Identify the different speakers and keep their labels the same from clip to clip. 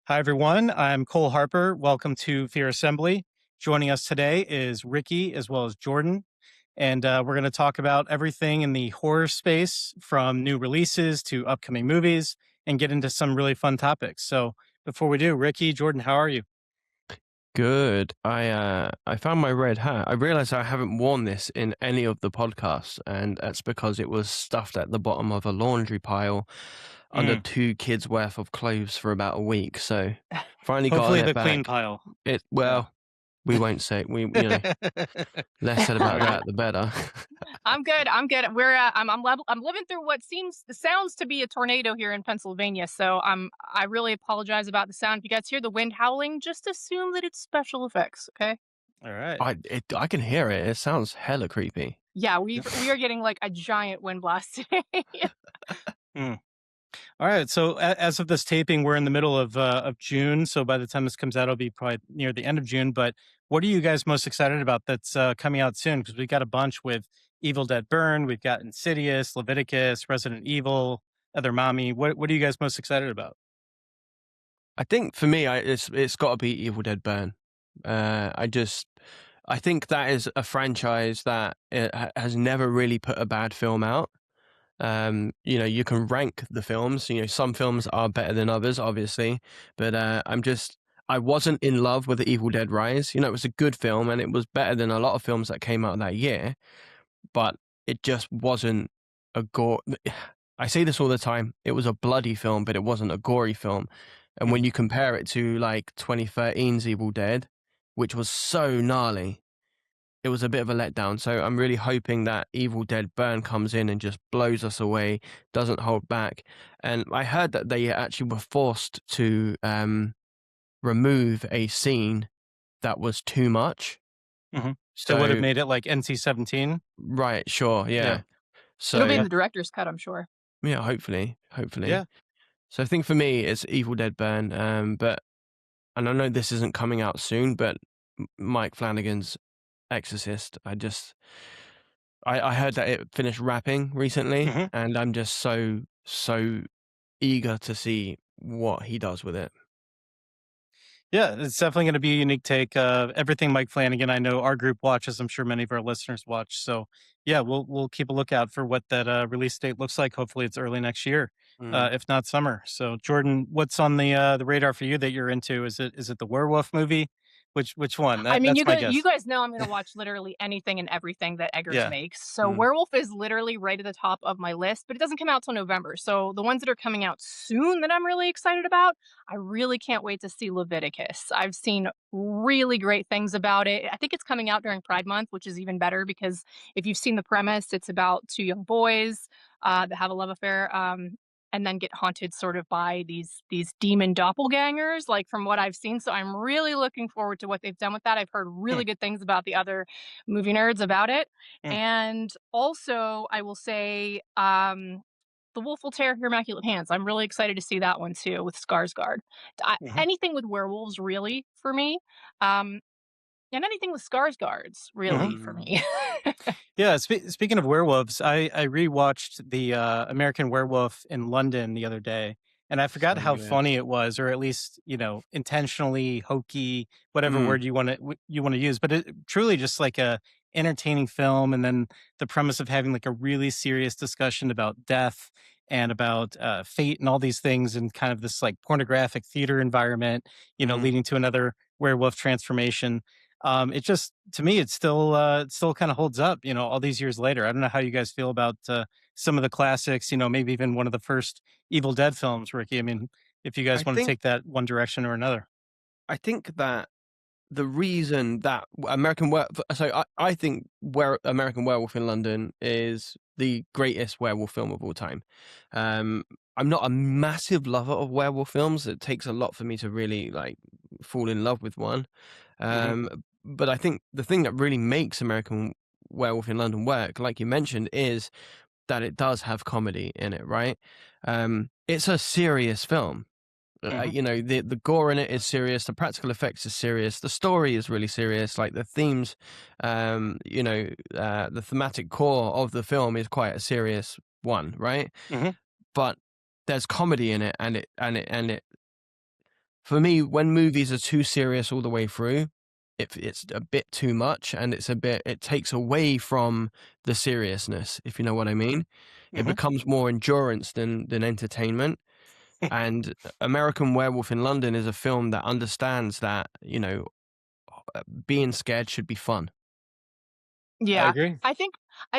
Speaker 1: Hi, everyone. I'm Cole Harper. Welcome to Fear Assembly. Joining us today is Ricky as well as Jordan. And we're going to talk about everything in the horror space from new releases to upcoming movies and get into some really fun topics. So before we do, Ricky, Jordan, how are you?
Speaker 2: Good. I found my red hat. I realized I haven't worn this in any of the podcasts, and that's because it was stuffed at the bottom of a laundry pile under
Speaker 1: Mm,
Speaker 2: two kids' worth of clothes for about a week. So finally gotten
Speaker 1: hopefully
Speaker 2: it
Speaker 1: the clean
Speaker 2: back.
Speaker 1: pile.
Speaker 2: It
Speaker 1: Yeah.
Speaker 2: well, we won't say less said about
Speaker 1: Alrighty.
Speaker 2: that, the better.
Speaker 3: I'm good. I'm good. I'm living through what sounds to be a tornado here in Pennsylvania. So I really apologize about the sound. If you guys hear the wind howling, just assume that it's special effects. Okay.
Speaker 1: All right.
Speaker 2: I can hear it. It sounds hella creepy.
Speaker 3: Yeah, we are getting like a giant wind blast today.
Speaker 1: Mm. All right. So as of this taping, we're in the middle of June. So by the time this comes out, it'll be probably near the end of June. But what are you guys most excited about that's coming out soon? Because we got a bunch with Evil Dead Burn, we've got Insidious, Leviticus, Resident Evil, Other Mommy. What are you guys most excited about?
Speaker 2: I think for me, it's got to be Evil Dead Burn. I think that is a franchise that has never really put a bad film out. You can rank the films. Some films are better than others, obviously, but I wasn't in love with the Evil Dead Rise. It was a good film and it was better than a lot of films that came out that year, but it just wasn't a gore. I say this all the time. It was a bloody film, but it wasn't a gory film. And when
Speaker 1: Mhm.
Speaker 2: you compare it to like 2013's Evil Dead, which was so gnarly, it was a bit of a letdown. So I'm really hoping that Evil Dead Burn comes in and just blows us away, doesn't hold back. And I heard that they actually were forced to remove a scene that was too much.
Speaker 1: Mhm. That would have
Speaker 2: So,
Speaker 1: made it like NC-17.
Speaker 2: right, sure,
Speaker 1: Yeah.
Speaker 2: yeah.
Speaker 3: It'll be in
Speaker 2: So,
Speaker 1: Yeah.
Speaker 3: the director's cut, I'm sure.
Speaker 2: yeah, hopefully.
Speaker 1: Yeah.
Speaker 2: So I think for me, it's Evil Dead Burn. And I know this isn't coming out soon, but Mike Flanagan's Exorcist, I heard that it finished wrapping recently,
Speaker 1: Mhm.
Speaker 2: and I'm just so eager to see what he does with it.
Speaker 1: Yeah, it's definitely going to be a unique take. Everything Mike Flanagan, I know our group watches. I'm sure many of our listeners watch. So yeah, we'll keep a lookout for what that release date looks like. Hopefully, it's early next year,
Speaker 2: Mm.
Speaker 1: if not summer. So Jordan, what's on the radar for you that you're into? Is it the werewolf movie? Which one?
Speaker 3: I mean,
Speaker 1: That's my
Speaker 3: you
Speaker 1: guess.
Speaker 3: guys know I'm gonna watch literally anything and everything that Eggers
Speaker 1: Yeah.
Speaker 3: makes. So
Speaker 1: Mm.
Speaker 3: Werewolf is literally right at the top of my list, but it doesn't come out till November. So the ones that are coming out soon that I'm really excited about, I really can't wait to see Leviticus. I've seen really great things about it. I think it's coming out during Pride Month, which is even better because if you've seen the premise, it's about two young boys that have a love affair. And then get haunted sort of by these demon doppelgangers, like from what I've seen. So I'm really looking forward to what they've done with that. I've heard
Speaker 1: Mm.
Speaker 3: really good things about the other movie nerds about it.
Speaker 1: Mm.
Speaker 3: And also, I will say, The Wolf Will Tear Your Immaculate Hands. I'm really excited to see that one too with Skarsgård.
Speaker 1: Mhm.
Speaker 3: Anything with werewolves, really, for me. Um, and anything with Skarsgårds,
Speaker 1: Mhm.
Speaker 3: really, for
Speaker 2: Mm.
Speaker 3: me.
Speaker 1: Yeah, speaking of werewolves, I rewatched the American Werewolf in London the other day, and I forgot
Speaker 2: So
Speaker 1: how
Speaker 2: good.
Speaker 1: funny it was, or at least intentionally hokey, whatever
Speaker 2: Mm.
Speaker 1: word you want to use. But it truly just like a entertaining film, and then the premise of having like a really serious discussion about death and about fate and all these things, and kind of this like pornographic theater environment,
Speaker 2: Mm.
Speaker 1: leading to another werewolf transformation. It just to me, it still kind of holds up, all these years later. I don't know how you guys feel about some of the classics, maybe even one of the first Evil Dead films, Ricky. I mean, if you
Speaker 2: I
Speaker 1: guys want to
Speaker 2: think
Speaker 1: take that one direction or another.
Speaker 2: I think that the reason that American Were so I think where American Werewolf in London is the greatest werewolf film of all time. Um, I'm not a massive lover of werewolf films. It takes a lot for me to really like fall in love with one.
Speaker 1: Hmm.
Speaker 2: But I think the thing that really makes American Werewolf in London work, like you mentioned, is that it does have comedy in it, right? It's a serious film.
Speaker 1: Hmm.
Speaker 2: The gore in it is serious. The practical effects is serious. The story is really serious. Like the themes, the thematic core of the film is quite a serious one, right?
Speaker 1: Hmm.
Speaker 2: But there's comedy in it, and it for me, when movies are too serious all the way through, it's a bit too much, and it takes away from the seriousness, if you know what I mean. It
Speaker 1: Hmm.
Speaker 2: becomes more endurance than entertainment. And American Werewolf in London is a film that understands that, being scared should be fun.
Speaker 1: I
Speaker 3: Yeah.
Speaker 1: agree.
Speaker 3: I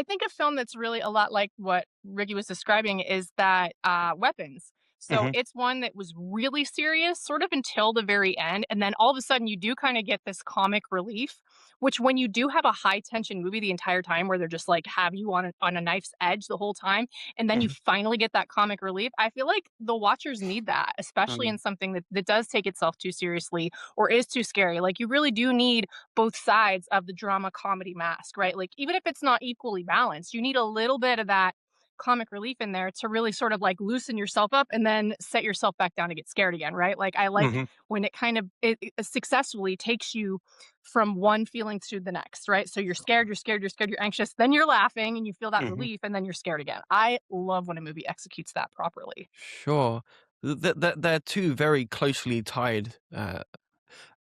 Speaker 3: think a film that's really a lot like what Ricky was describing is that, Weapons. So
Speaker 1: Hmm.
Speaker 3: it's one that was really serious sort of until the very end, and then all of a sudden you do kinda get this comic relief, which when you do have a high tension movie the entire time where they're just, like, have you on a knife's edge the whole time, and then you
Speaker 1: Hmm.
Speaker 3: finally get that comic relief, I feel like the watchers need that, especially
Speaker 2: Mm.
Speaker 3: in something that does take itself too seriously or is too scary. Like, you really do need both sides of the drama comedy mask, right? Like, even if it's not equally balanced, you need a little bit of that comic relief in there to really sort of like loosen yourself up and then set yourself back down to get scared again, right? Like, I like
Speaker 1: Hmm.
Speaker 3: when it kind of it successfully takes you from one feeling to the next, right? So you're scared, you're scared, you're scared, you're anxious, then you're laughing and you feel that
Speaker 1: Hmm.
Speaker 3: relief, and then you're scared again. I love when a movie executes that properly.
Speaker 2: Sure. They're two very closely tied,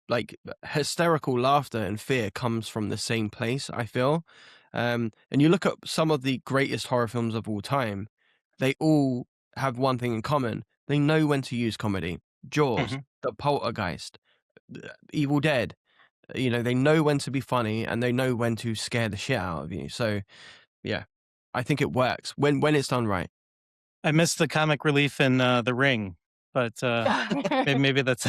Speaker 2: like hysterical laughter and fear comes from the same place, I feel. And you look at some of the greatest horror films of all time, they all have one thing in common. They know when to use comedy. Jaws,
Speaker 1: Hmm.
Speaker 2: The Poltergeist, Evil Dead. They know when to be funny and they know when to scare the shit out of you. So yeah, I think it works when it's done right.
Speaker 1: I missed the comic relief in The Ring, but maybe that's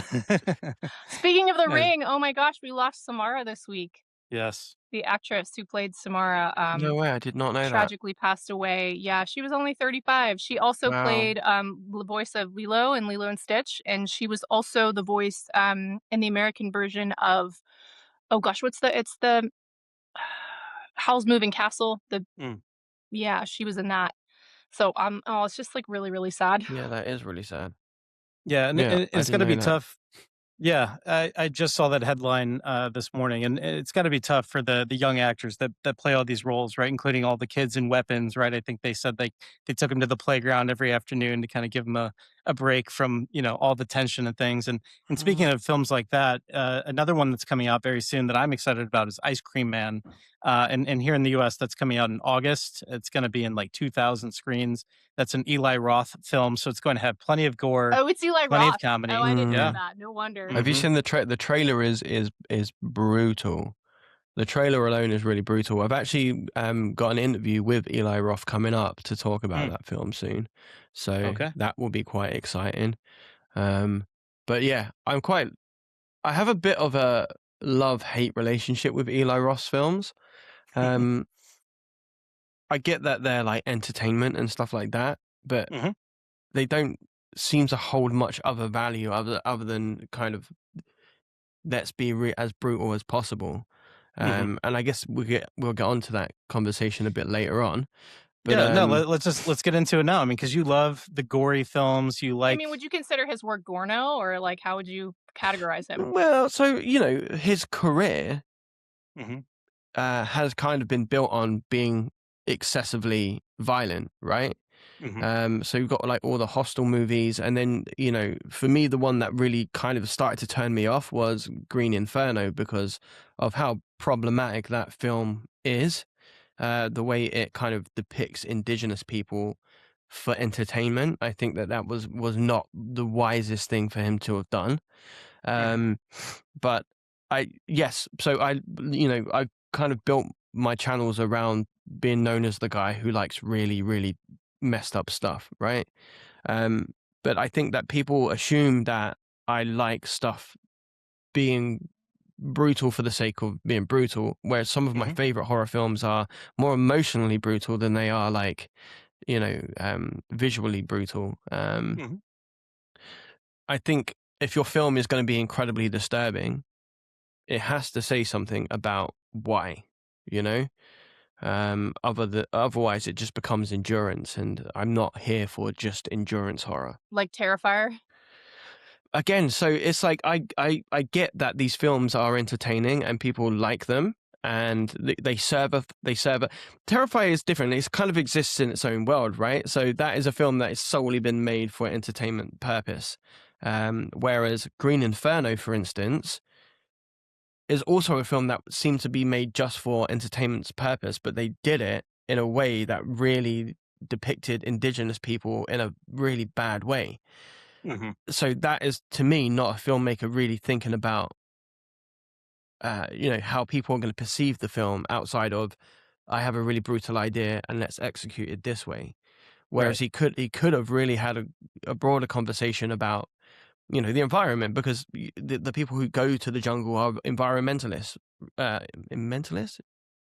Speaker 3: Speaking of The
Speaker 1: Uh,
Speaker 3: Ring, oh my gosh, we lost Samara this week.
Speaker 1: yes.
Speaker 3: The actress who played Samara,
Speaker 2: No way, I did not know that.
Speaker 3: tragically passed away. Yeah, she was only 35. She also
Speaker 2: Wow.
Speaker 3: played, the voice of Lilo in Lilo and Stitch, and she was also the voice, in the American version of, oh gosh, it's the Howl's Moving Castle.
Speaker 1: Mm.
Speaker 3: Yeah, she was in that. So, oh, it's just, like, really, really sad.
Speaker 2: Yeah, that is really sad.
Speaker 1: Yeah, and
Speaker 2: Yeah, I
Speaker 1: it's
Speaker 2: didn't
Speaker 1: got to
Speaker 2: know
Speaker 1: be
Speaker 2: that.
Speaker 1: tough. Yeah, I just saw that headline this morning, and it's got to be tough for the young actors that play all these roles, right? Including all the kids in Weapons, right? I think they said they took them to the playground every afternoon to kind of give them a break from all the tension and things. And speaking
Speaker 2: Mm.
Speaker 1: of films like that, another one that's coming out very soon that I'm excited about is Ice Cream Man, and here in the U.S. that's coming out in August. It's going to be in like 2,000 screens. That's an Eli Roth film, so it's going to have plenty of gore,
Speaker 3: Oh, it's Eli
Speaker 1: plenty of
Speaker 3: Roth. Oh,
Speaker 1: comedy.
Speaker 3: I didn't know
Speaker 1: Yeah.
Speaker 2: Mm.
Speaker 3: that. No wonder.
Speaker 2: Have you
Speaker 1: Hmm.
Speaker 2: seen the trailer is brutal. The trailer alone is really brutal. I've actually got an interview with Eli Roth coming up to talk about
Speaker 1: Mm.
Speaker 2: that film soon. So
Speaker 1: Okay.
Speaker 2: that will be quite exciting. Um, but yeah, I have a bit of a love-hate relationship with Eli Roth's films. Um, I get that they're like entertainment and stuff like that, but
Speaker 1: Hmm.
Speaker 2: they don't seem to hold much other value other than kind of let's be as brutal as possible.
Speaker 1: Hmm.
Speaker 2: And I guess we'll get onto that conversation a bit later on. But
Speaker 1: Yeah, no, let's get into it now. I mean, because you love the gory films, you
Speaker 3: I
Speaker 1: like.
Speaker 3: mean, would you consider his work Gorno, or, like, how would you categorize him?
Speaker 2: well, so his career
Speaker 1: Hmm.
Speaker 2: has kind of been built on being excessively violent, right?
Speaker 1: Hmm.
Speaker 2: So you've got like all the Hostel movies, and then for me, the one that really kind of started to turn me off was Green Inferno because of how problematic that film is. The way it kind of depicts indigenous people for entertainment, I think that was not the wisest thing for him to have done.
Speaker 1: Hmm.
Speaker 2: Um, but so I've kind of built my channels around being known as the guy who likes really, really messed up stuff, right? Um, but I think that people assume that I like stuff being brutal for the sake of being brutal, whereas some of my
Speaker 1: Hmm.
Speaker 2: favorite horror films are more emotionally brutal than they are like, visually brutal.
Speaker 1: Hmm.
Speaker 2: I think if your film is going to be incredibly disturbing, it has to say something about why, you know? Otherwise it just becomes endurance, and I'm not here for just endurance horror.
Speaker 3: Like Terrifier?
Speaker 2: Again, so it's like I get that these films are entertaining and people like them, and they serve a Terrifier is different. It kind of exists in its own world, right? So that is a film that is solely been made for entertainment purpose. Whereas Green Inferno, for instance, is also a film that seemed to be made just for entertainment's purpose, but they did it in a way that really depicted indigenous people in a really bad way.
Speaker 1: Hmm.
Speaker 2: So that is, to me, not a filmmaker really thinking about, how people are going to perceive the film outside of, I have a really brutal idea and let's execute it this way. Whereas
Speaker 1: Right.
Speaker 2: he could have really had a broader conversation about, the environment, because the people who go to the jungle are environmentalists. Mentalists?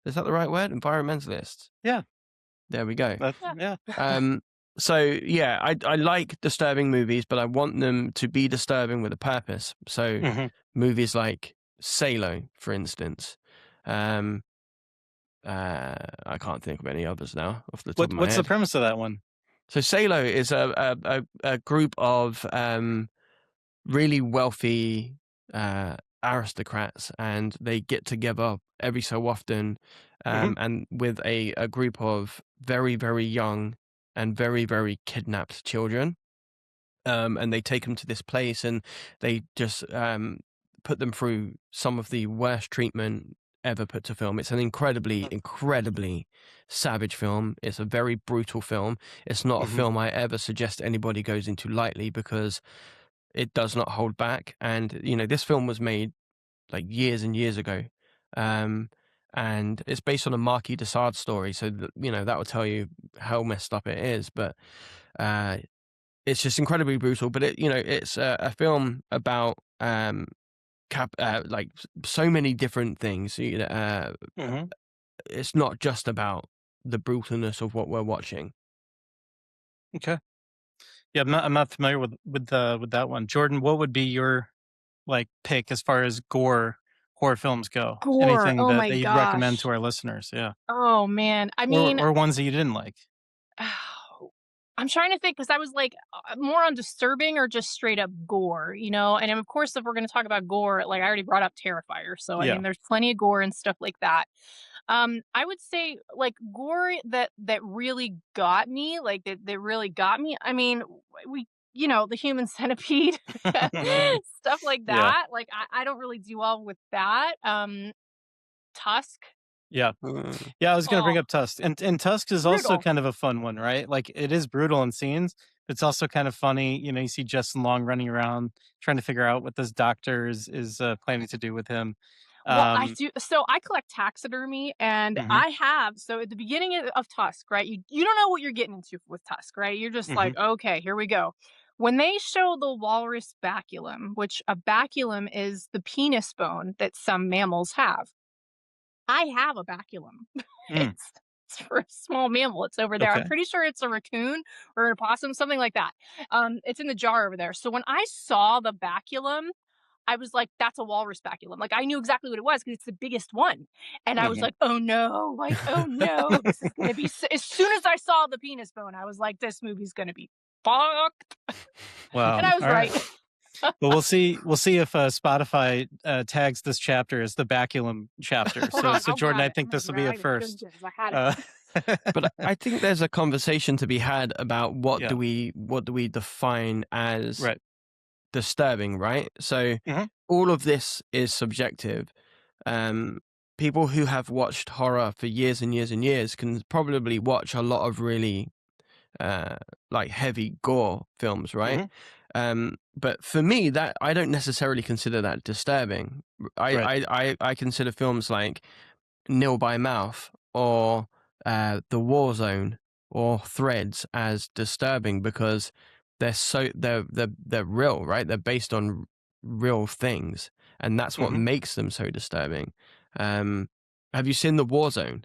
Speaker 2: Is that the right word? Environmentalists.
Speaker 1: Yeah.
Speaker 2: There we go.
Speaker 3: Yeah.
Speaker 1: Yeah.
Speaker 2: Um, so yeah, I like disturbing movies, but I want them to be disturbing with a purpose. So
Speaker 1: Hmm.
Speaker 2: movies like Salo, for instance. Um, I can't think of any others now off the top of my
Speaker 1: What's the
Speaker 2: head.
Speaker 1: premise of that one?
Speaker 2: So Salo is a group of really wealthy aristocrats, and they get together every so often,
Speaker 1: Hmm.
Speaker 2: and with a group of very, very young and very, very kidnapped children. And they take them to this place, and they just put them through some of the worst treatment ever put to film. It's an incredibly, incredibly savage film. It's a very brutal film. It's not a
Speaker 1: Hmm.
Speaker 2: film I ever suggest anybody goes into lightly, because it does not hold back. And this film was made like years and years ago, um, and it's based on a Marquis de Sade story. So that will tell you how messed up it is. But uh, it's just incredibly brutal. But it's a film about like so many different things.
Speaker 1: Hmm.
Speaker 2: It's not just about the brutalness of what we're watching.
Speaker 1: Okay. Yeah, I'm not familiar with that one. Jordan, what would be your like pick as far as gore horror films go?
Speaker 3: Gore.
Speaker 1: Anything
Speaker 3: Oh
Speaker 1: that
Speaker 3: my
Speaker 1: you'd recommend
Speaker 3: gosh.
Speaker 1: to our listeners? Yeah,
Speaker 3: Oh man. I mean,
Speaker 1: or ones that you didn't like.
Speaker 3: I'm trying to think because I was like more on disturbing or just straight up gore, you know? And of course, if we're going to talk about gore, like I already brought up Terrifier. So, I
Speaker 1: Yeah.
Speaker 3: mean, there's plenty of gore and stuff like that. I would say like gore that really got me, like that really got me. I mean, the human centipede, stuff like
Speaker 1: Yeah.
Speaker 3: that. Like I don't really do well with that. Tusk.
Speaker 1: Yeah.
Speaker 2: Mm.
Speaker 1: Yeah, I was gonna
Speaker 3: Oh,
Speaker 1: bring up Tusk, and Tusk is also
Speaker 3: brutal.
Speaker 1: kind of a fun one, right? Like it is brutal in scenes, but it's also kind of funny. You see Justin Long running around trying to figure out what this doctor is planning to do with him.
Speaker 3: Well, I
Speaker 1: Um,
Speaker 3: do. So I collect taxidermy, and
Speaker 1: mhm,
Speaker 3: I have. So at the beginning of Tusk, right? You don't know what you're getting into with Tusk, right? You're just
Speaker 1: mhm,
Speaker 3: like, okay, here we go. When they show the walrus baculum, which a baculum is the penis bone that some mammals have, I have a baculum.
Speaker 1: mm,
Speaker 3: it's it's for a small mammal. It's over there. I'm
Speaker 1: okay.
Speaker 3: pretty sure it's a raccoon or an opossum, something like that. It's in the jar over there. So when I saw the baculum, I was like, "That's a walrus baculum." Like, I knew exactly what it was because it's the biggest one, and I was
Speaker 1: Mhm.
Speaker 3: like, "Oh no, like, oh no, this is gonna be." As soon as I saw the penis bone, I was like, "This movie's gonna be fucked,"
Speaker 1: Wow.
Speaker 3: and I was
Speaker 1: All right.
Speaker 3: right.
Speaker 1: Well, we'll see. We'll see if Spotify tags this chapter as the baculum chapter.
Speaker 3: Hold
Speaker 1: So,
Speaker 3: on,
Speaker 1: so
Speaker 3: I'll
Speaker 1: Jordan,
Speaker 3: grab
Speaker 1: I
Speaker 3: it. I'm
Speaker 1: think
Speaker 3: gonna
Speaker 1: this will be a
Speaker 3: grab it as soon
Speaker 1: first.
Speaker 3: as I had it.
Speaker 1: Uh,
Speaker 2: But I think there's a conversation to be had about what
Speaker 1: yeah.
Speaker 2: do we define as
Speaker 1: Right.
Speaker 2: disturbing, right? So
Speaker 1: Mhm.
Speaker 2: all of this is subjective. Um, People who have watched horror for years and years and years can probably watch a lot of really uh, like heavy gore films, right?
Speaker 1: Mhm.
Speaker 2: But for me, that I don't necessarily consider that disturbing.
Speaker 1: Right.
Speaker 2: I consider films like Nil by Mouth or The War Zone or Threads as disturbing because they're real, right? They're based on real things, and that's what
Speaker 1: Mhm.
Speaker 2: makes them so disturbing. Um, have you seen The War Zone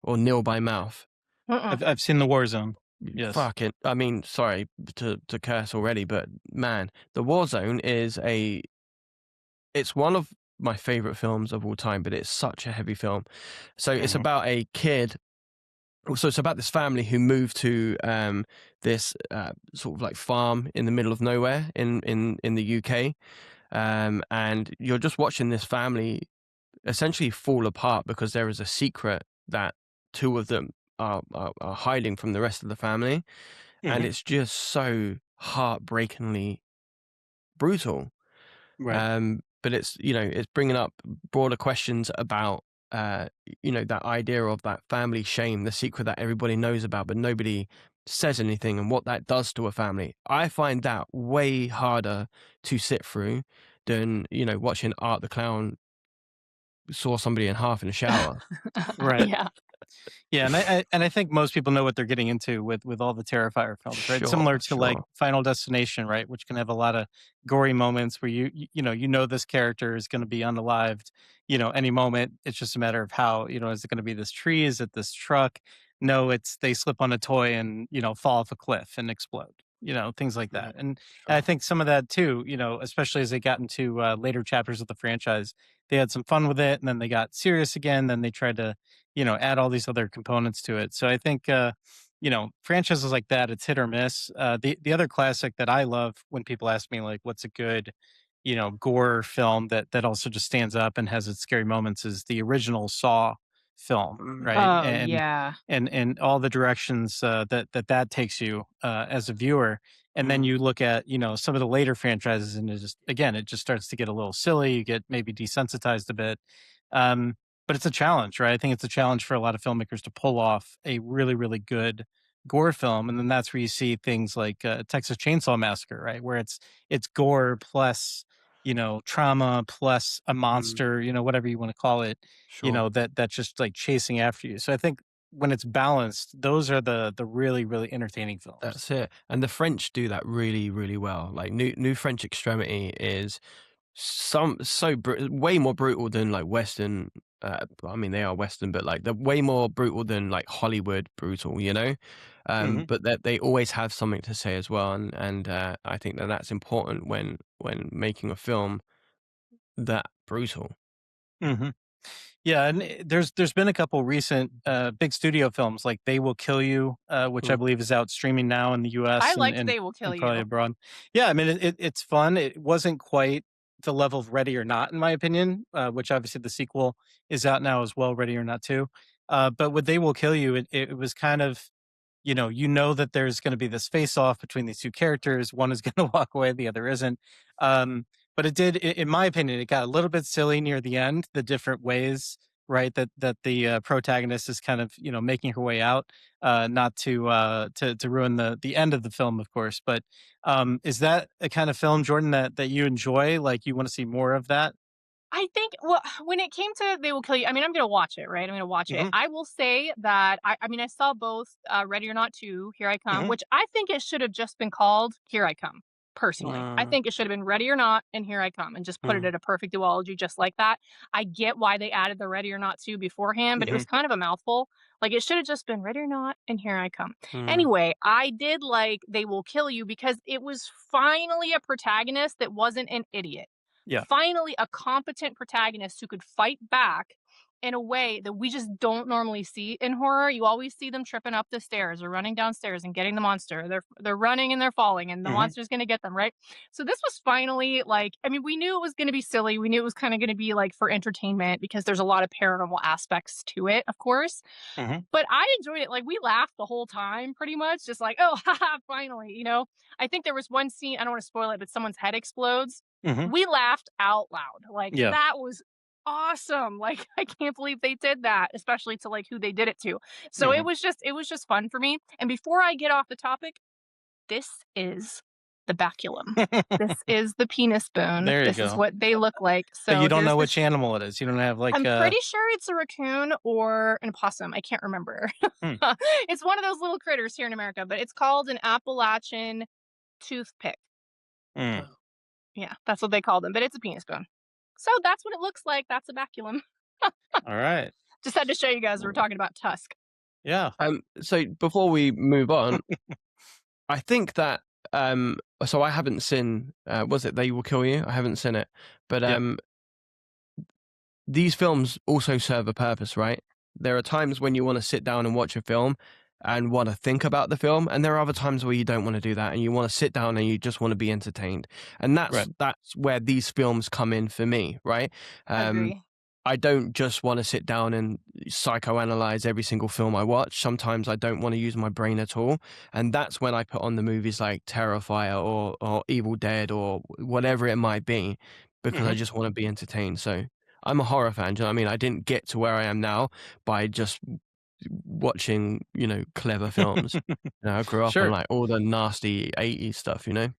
Speaker 2: or Nil by Mouth?
Speaker 3: Mm-mm.
Speaker 1: I've seen the War Zone. Yes.
Speaker 2: Fuck it. I mean, sorry to curse already, but man, The War Zone it's one of my favorite films of all time, but it's such a heavy film. So it's
Speaker 1: Mhm.
Speaker 2: about a kid. So it's about this family who moved to this sort of like farm in the middle of nowhere in the UK, and you're just watching this family essentially fall apart because there is a secret that two of them are hiding from the rest of the family, and
Speaker 1: Mhm.
Speaker 2: it's just so heartbreakingly brutal.
Speaker 1: Right.
Speaker 2: But it's, you know, it's bringing up broader questions about, you know, that idea of that family shame, the secret that everybody knows about, but nobody says anything, and what that does to a family. I find that way harder to sit through than, you know, watching Art the Clown saw somebody in half in a shower.
Speaker 1: Right.
Speaker 3: Yeah.
Speaker 1: Yeah, and I think most people know what they're getting into with all the Terrifier films, right?
Speaker 2: Sure,
Speaker 1: Similar to like
Speaker 2: sure.
Speaker 1: Final Destination, right? Which can have a lot of gory moments where you know this character is going to be unalived, you know, any moment. It's just a matter of how, you know, is it going to be this tree? Is it this truck? No, it's they slip on a toy and, you know, fall off a cliff and explode. You know, things like that. And I
Speaker 2: Sure.
Speaker 1: think some of that too, you know, especially as they got into later chapters of the franchise, they had some fun with it, and then they got serious again. Then they tried to, you know, add all these other components to it. So I think, you know, franchises like that, it's hit or miss. The other classic that I love when people ask me like, what's a good, you know, gore film that also just stands up and has its scary moments is the original Saw film, right?
Speaker 3: Oh, yeah.
Speaker 1: And all the directions that takes you as a viewer. And then you look at, you know, some of the later franchises, and it just again, it just starts to get a little silly. You get maybe desensitized a bit. Um, but it's a challenge, right? I think it's a challenge for a lot of filmmakers to pull off a really, really good gore film, and then that's where you see things like Texas Chainsaw Massacre, right? Where it's gore plus, you know, trauma plus a
Speaker 2: Mm,
Speaker 1: monster, you know, whatever you want to call it, you
Speaker 2: sure.
Speaker 1: know, that's just like chasing after you. So I think when it's balanced, those are the really, really entertaining films.
Speaker 2: That's it. And the French do that really, really well. Like New French Extremity is way more brutal than like Western. I mean, they are Western, but like they're way more brutal than like Hollywood brutal, you know.
Speaker 1: Hmm.
Speaker 2: But that they always have something to say as well, and I think that that's important when making a film that brutal.
Speaker 1: Hmm. Yeah, and there's been a couple recent big studio films like They Will Kill You, which I
Speaker 2: Mm,
Speaker 1: believe is out streaming now in the
Speaker 3: I
Speaker 1: U.S.
Speaker 3: liked They Will Kill
Speaker 1: And probably
Speaker 3: You.
Speaker 1: abroad. Yeah, I mean it's fun. It wasn't quite the level of Ready or Not in my opinion, which obviously the sequel is out now as well, Ready or Not 2. But with They Will Kill You, it was kind of, you know that there's going to be this face off between these two characters. One is going to walk away, the other isn't. But it did, in my opinion, it got a little bit silly near the end. The different ways, right, that the protagonist is kind of, you know, making her way out. Not to ruin the end of the film, of course. But is that a kind of film, Jordan, that you enjoy? Like you want to see more of that?
Speaker 3: I think, well, when it came to They Will Kill You, I mean, I'm gonna watch it, right? I'm gonna watch it.
Speaker 1: Hmm.
Speaker 3: I will say that I mean, I saw both Ready or Not 2, Here I Come,
Speaker 1: Hmm.
Speaker 3: which I think it should have just been called Here I Come. Personally, I
Speaker 2: mm,
Speaker 3: think it should have been Ready or Not and Here I Come, and just put it
Speaker 2: mm,
Speaker 3: at a perfect duology just like that. I get why they added the Ready or Not 2 beforehand, but it
Speaker 1: Hmm.
Speaker 3: was kind of a mouthful. Like it should have just been Ready or Not and Here I Come.
Speaker 2: mm,
Speaker 3: Anyway, I did like They Will Kill You because it was finally a protagonist that wasn't an idiot,
Speaker 1: Yeah.
Speaker 3: finally a competent protagonist who could fight back in a way that we just don't normally see in horror. You always see them tripping up the stairs or running downstairs and getting the monster. They're running and they're falling and the
Speaker 1: Hmm.
Speaker 3: monster's going to get them, right? So this was finally like, I mean, we knew it was going to be silly. We knew it was kind of going to be like for entertainment because there's a lot of paranormal aspects to it, of course.
Speaker 1: Hmm.
Speaker 3: But I enjoyed it. Like we laughed the whole time pretty much, just like, oh, haha, finally, you know. I think there was one scene, I don't want to spoil it, but someone's head explodes.
Speaker 1: Hmm.
Speaker 3: We laughed out loud. Like
Speaker 1: Yeah.
Speaker 3: that was awesome. Like I can't believe they did that, especially to like who they did it to. So
Speaker 1: Hmm.
Speaker 3: it was just fun for me. And before I get off the topic, this is the baculum. This is the penis bone.
Speaker 1: There you
Speaker 3: This is
Speaker 1: go.
Speaker 3: what they look like.
Speaker 1: But you
Speaker 3: So
Speaker 1: don't
Speaker 3: there's
Speaker 1: know
Speaker 3: this.
Speaker 1: which animal it is. You don't have like
Speaker 3: I'm pretty sure it's a raccoon or an opossum. I can't remember.
Speaker 1: hmm,
Speaker 3: It's one of those little critters here in America, but it's called an Appalachian toothpick.
Speaker 1: hmm.
Speaker 3: Yeah, that's what they call them, but it's a penis bone. So that's what it looks like. That's a baculum.
Speaker 1: All right.
Speaker 3: Just had to show you guys we're talking about tusk.
Speaker 1: Yeah.
Speaker 2: So before we move on, I think that so I haven't seen was it They Will Kill You? I haven't seen it. But
Speaker 1: Yep.
Speaker 2: these films also serve a purpose, right? There are times when you want to sit down and watch a film and want to think about the film, and there are other times where you don't want to do that and you want to sit down and you just want to be entertained. And
Speaker 1: Right.
Speaker 2: that's where these films come in for me, right? Um
Speaker 3: Agree.
Speaker 2: I don't just want to sit down and psychoanalyze every single film I watch. Sometimes I don't want to use my brain at all. And that's when I put on the movies like Terrifier or Evil Dead or whatever it might be, because I
Speaker 1: Mhm.
Speaker 2: just want to be entertained. So I'm a horror fan. Do you know what I mean? I didn't get to where I am now by just watching, clever films. I grew up on
Speaker 1: Sure.
Speaker 2: like all the nasty 80s stuff, you know?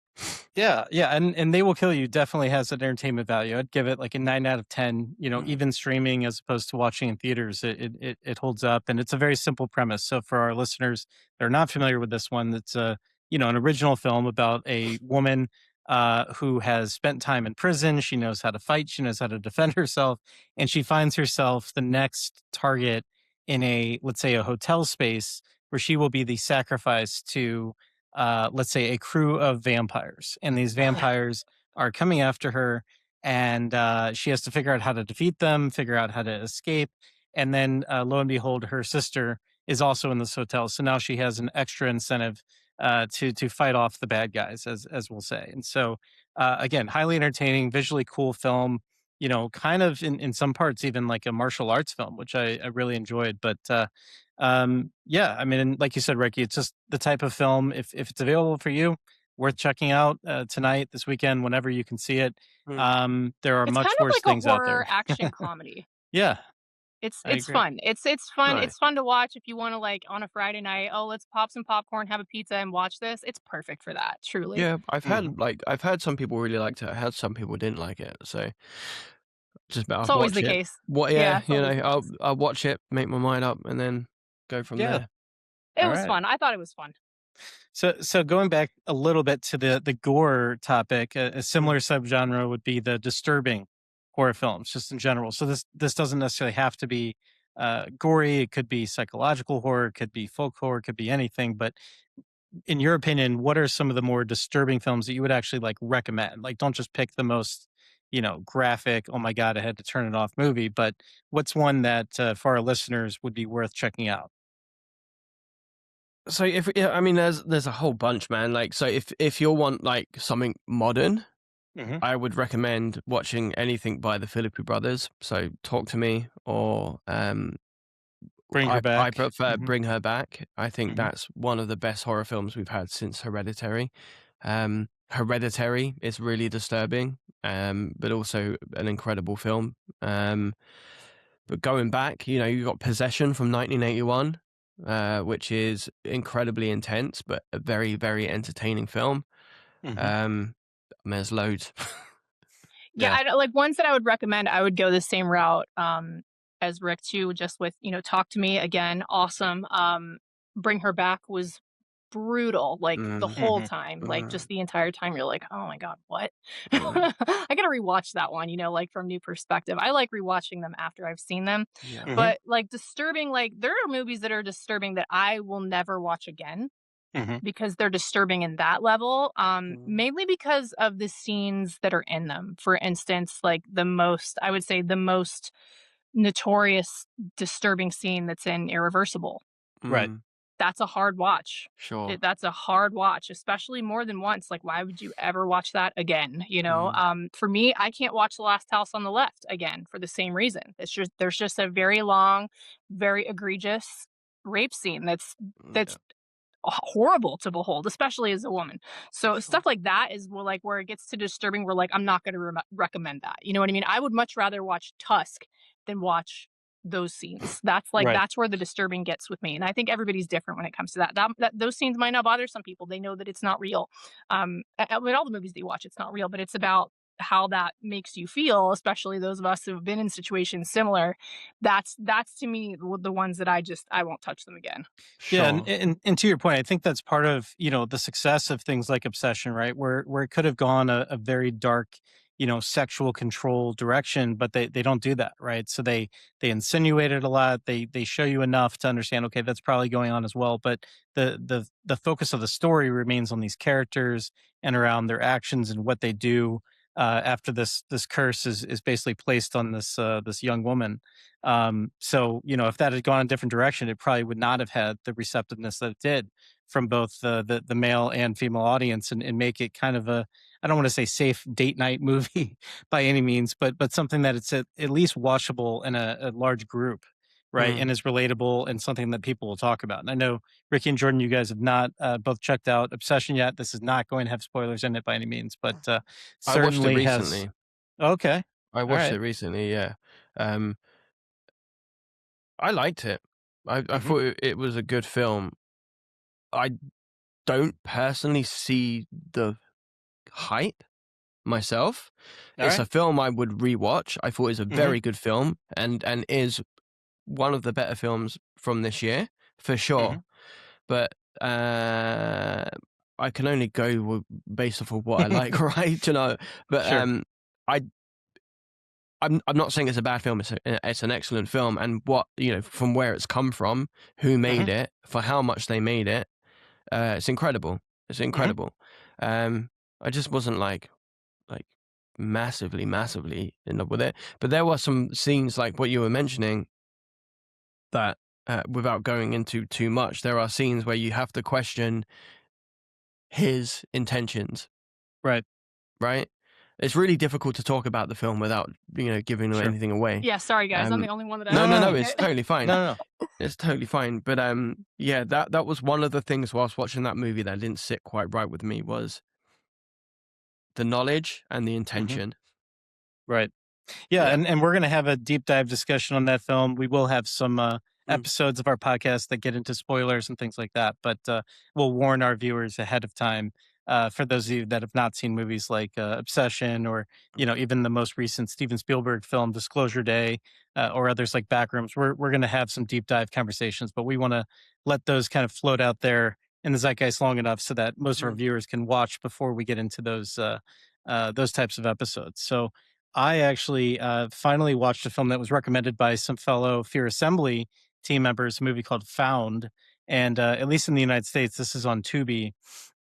Speaker 1: Yeah, yeah, and They Will Kill You definitely has an entertainment value. I'd give it like a 9 out of 10, even streaming as opposed to watching in theaters, it holds up, and it's a very simple premise. So for our listeners that are not familiar with this one, it's an original film about a woman, who has spent time in prison. She knows how to fight, she knows how to defend herself, and she finds herself the next target in let's say, a hotel space where she will be the sacrifice to let's say, a crew of vampires, and these vampires are coming after her, and she has to figure out how to defeat them, figure out how to escape, and then lo and behold, her sister is also in this hotel, so now she has an extra incentive to fight off the bad guys, as we'll say. And so, again, highly entertaining, visually cool film. Kind of in some parts even like a martial arts film, which I really enjoyed. But yeah, I mean, and like you said, Ricky, it's just the type of film, if it's available for you, worth checking out tonight, this weekend, whenever you can see it.
Speaker 2: Mm.
Speaker 1: There are
Speaker 3: It's kind
Speaker 1: much
Speaker 3: of
Speaker 1: worse
Speaker 3: like a
Speaker 1: things out
Speaker 3: horror
Speaker 1: there.
Speaker 3: action comedy.
Speaker 1: Yeah,
Speaker 3: It's
Speaker 1: I
Speaker 3: it's
Speaker 1: agree.
Speaker 3: fun. It's fun.
Speaker 2: Right.
Speaker 3: It's fun to watch if you want to like on a Friday night. Oh, let's pop some popcorn, have a pizza, and watch this. It's perfect for that. Truly,
Speaker 2: Yeah,
Speaker 1: Mhm.
Speaker 2: I've heard some people really liked it. I heard some people didn't like it. So just
Speaker 3: it's
Speaker 2: better
Speaker 3: always
Speaker 2: watch
Speaker 3: the
Speaker 2: it.
Speaker 3: case.
Speaker 2: What?
Speaker 3: Yeah,
Speaker 2: Yeah,
Speaker 3: it's always the
Speaker 2: I'll
Speaker 3: case.
Speaker 2: I'll watch it, make my mind up, and then go from
Speaker 1: Yeah.
Speaker 2: there.
Speaker 3: It
Speaker 1: All
Speaker 3: was
Speaker 1: right.
Speaker 3: fun. I thought it was fun.
Speaker 1: So going back a little bit to the gore topic, a
Speaker 2: Mm,
Speaker 1: similar subgenre would be the disturbing horror films, just in general. So this doesn't necessarily have to be gory. It could be psychological horror, it could be folk horror, it could be anything. But in your opinion, what are some of the more disturbing films that you would actually like recommend? Like, don't just pick the most graphic. Oh my god, I had to turn it off movie. But what's one that for our listeners would be worth checking out?
Speaker 2: So if yeah, I mean, there's a whole bunch, man. Like, so if you want like something modern,
Speaker 1: Hmm.
Speaker 2: I would recommend watching anything by the Philippi brothers. So Talk to Me or
Speaker 1: Bring her
Speaker 2: I
Speaker 1: back.
Speaker 2: prefer
Speaker 1: Hmm.
Speaker 2: Bring Her Back. I think
Speaker 1: Hmm.
Speaker 2: that's one of the best horror films we've had since Hereditary. Hereditary is really disturbing, but also an incredible film. But going back, you got Possession from 1981, which is incredibly intense, but a very, very entertaining film.
Speaker 1: Hmm.
Speaker 2: Um, there's loads.
Speaker 3: Yeah,
Speaker 1: Yeah.
Speaker 3: I don't like ones that I would recommend. I would go the same route as Rick too, just with Talk to Me again. Awesome. Bring Her Back was brutal, like the
Speaker 2: Mm,
Speaker 3: whole
Speaker 1: Hmm.
Speaker 3: time, like
Speaker 2: mm,
Speaker 3: just the entire time. You're like, oh my god, what?
Speaker 2: mm,
Speaker 3: I gotta rewatch that one. Like from new perspective. I like rewatching them after I've seen them,
Speaker 2: yeah.
Speaker 1: Hmm.
Speaker 3: but like disturbing. Like there are movies that are disturbing that I will never watch again
Speaker 1: Hmm.
Speaker 3: because they're disturbing in that level,
Speaker 2: Mm,
Speaker 3: mainly because of the scenes that are in them. For instance, like I would say the most notorious disturbing scene that's in Irreversible.
Speaker 1: Right.
Speaker 2: mm,
Speaker 3: That's a hard watch.
Speaker 2: sure.
Speaker 3: That's a hard watch, especially more than once. Like, why would you ever watch that again?
Speaker 2: Mm,
Speaker 3: For me, I can't watch The Last House on the Left again for the same reason. There's just a very long, very egregious rape scene
Speaker 2: yeah.
Speaker 3: that's horrible to behold, especially as a woman. So
Speaker 2: Sure.
Speaker 3: stuff like that is like where it gets to disturbing. Where like I'm not going to recommend that. You know what I mean? I would much rather watch Tusk than watch those scenes.
Speaker 1: Right.
Speaker 3: That's where the disturbing gets with me, and I think everybody's different when it comes to that. That those scenes might not bother some people. They know that it's not real. I mean, all the movies that you watch, it's not real, but it's about how that makes you feel, especially those of us who have been in situations similar. That's to me the ones that I won't touch them again.
Speaker 1: Yeah,
Speaker 2: Sure.
Speaker 1: and to your point, I think that's part of the success of things like Obsession, right? Where it could have gone a very dark, sexual control direction, but they don't do that, right? So they insinuate it a lot. They show you enough to understand, okay, that's probably going on as well. But the focus of the story remains on these characters and around their actions and what they do. after this curse is basically placed on this young woman. So if that had gone a different direction, it probably would not have had the receptiveness that it did from both the male and female audience, and make it kind of a, I don't want to say safe date night movie by any means, but something that it's at least watchable in a large group, right?
Speaker 2: Mm.
Speaker 1: And is relatable and something that people will talk about. And I know Ricky and Jordan, you guys have not both checked out Obsession yet. This is not going to have spoilers in it by any means, but
Speaker 2: I watched it
Speaker 1: certainly has.
Speaker 2: recently.
Speaker 1: Okay,
Speaker 2: I
Speaker 1: all
Speaker 2: watched
Speaker 1: right.
Speaker 2: it recently. Yeah. Um, I liked it. I
Speaker 1: Hmm.
Speaker 2: thought it was a good film. I don't personally see the hype myself.
Speaker 1: All
Speaker 2: It's
Speaker 1: right.
Speaker 2: a film I would rewatch. I thought it's a
Speaker 1: Hmm.
Speaker 2: very good film, and is one of the better films from this year for sure.
Speaker 1: Hmm.
Speaker 2: But I can only go based off of what I like, right? But
Speaker 1: Sure.
Speaker 2: I I'm not saying it's a bad film. It's an excellent film, and from where it's come from, who
Speaker 1: Hmm.
Speaker 2: made it, for how much they made it, it's incredible. It's
Speaker 1: Hmm.
Speaker 2: incredible. I just wasn't like massively in love with it, but there were some scenes like what you were mentioning that, without going into too much, there are scenes where you have to question his intentions,
Speaker 1: Right.
Speaker 2: right? It's really difficult to talk about the film without giving
Speaker 1: Sure.
Speaker 2: anything away.
Speaker 3: Yeah, sorry guys, I'm
Speaker 2: Um,
Speaker 3: the only one that
Speaker 1: No,
Speaker 3: hasn't
Speaker 1: no,
Speaker 2: no,
Speaker 1: no,
Speaker 3: seen
Speaker 2: it's
Speaker 3: it.
Speaker 2: totally fine.
Speaker 1: no, no.
Speaker 2: It's totally fine. But yeah, that was one of the things whilst watching that movie that didn't sit quite right with me was the knowledge and the
Speaker 1: Hmm.
Speaker 2: intention.
Speaker 1: Right. Yeah,
Speaker 2: Yeah.
Speaker 1: and we're gonna have a deep dive discussion on that film. We will have some
Speaker 2: Mm.
Speaker 1: episodes of our podcast that get into spoilers and things like that, but we'll warn our viewers ahead of time. For those of you that have not seen movies like Obsession, or even the most recent Steven Spielberg film Disclosure Day, or others like Backrooms, we're going to have some deep dive conversations, but we want to let those kind of float out there in the zeitgeist long enough so that most of our
Speaker 2: Mm.
Speaker 1: viewers can watch before we get into those types of episodes. So I actually finally watched a film that was recommended by some fellow Fear Assembly team members, a movie called Found. And at least in the United States, this is on Tubi.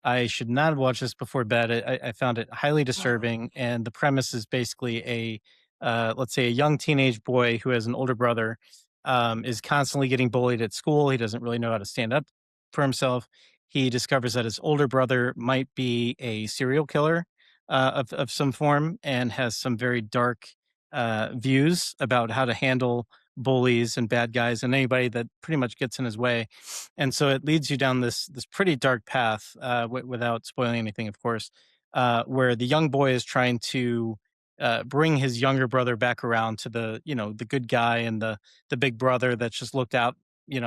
Speaker 1: I should not have watched this before bed. I found it highly disturbing. And the premise is basically let's say, a young teenage boy who has an older brother, is constantly getting bullied at school. He doesn't really know how to stand up for himself. He discovers that his older brother might be a serial killer of some form, and has some very dark views about how to handle bullies and bad guys and anybody that pretty much gets in his way. And so it leads you down this pretty dark path, without spoiling anything, of course, where the young boy is trying to bring his younger brother back around to the good guy, and the big brother that's just looked out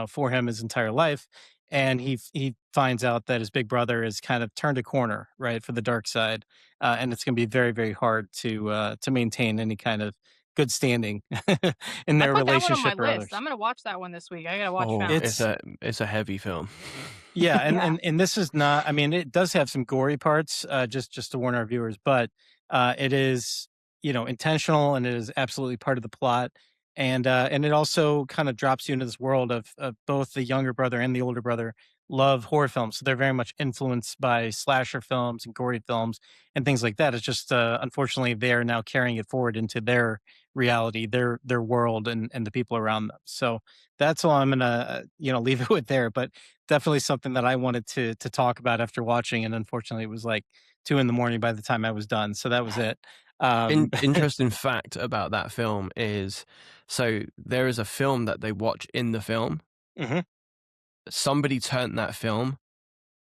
Speaker 1: for him his entire life. And he finds out that his big brother is kind of turned a corner, right, for the dark side, and it's going to be very, very hard to maintain any kind of good standing in
Speaker 3: I
Speaker 1: their
Speaker 3: put that one on my
Speaker 1: relationship or
Speaker 3: list.
Speaker 1: others.
Speaker 3: I'm gonna watch that one this week. I gotta watch
Speaker 2: Oh,
Speaker 3: Found.
Speaker 1: It's
Speaker 2: it's a heavy film.
Speaker 1: Yeah, and
Speaker 3: Yeah.
Speaker 1: and and this is not. I mean, it does have some gory parts. Just to warn our viewers, but it is intentional, and it is absolutely part of the plot. And it also kind of drops you into this world of both the younger brother and the older brother love horror films. So they're very much influenced by slasher films and gory films and things like that. It's just unfortunately they are now carrying it forward into their reality, their world, and the people around them. So that's all I'm gonna leave it with there. But definitely something that I wanted to talk about after watching, and unfortunately, it was like 2 in the morning by the time I was done, so that was it.
Speaker 2: Interesting fact about that film is, so there is a film that they watch in the film.
Speaker 1: Mhm.
Speaker 2: Somebody turned that film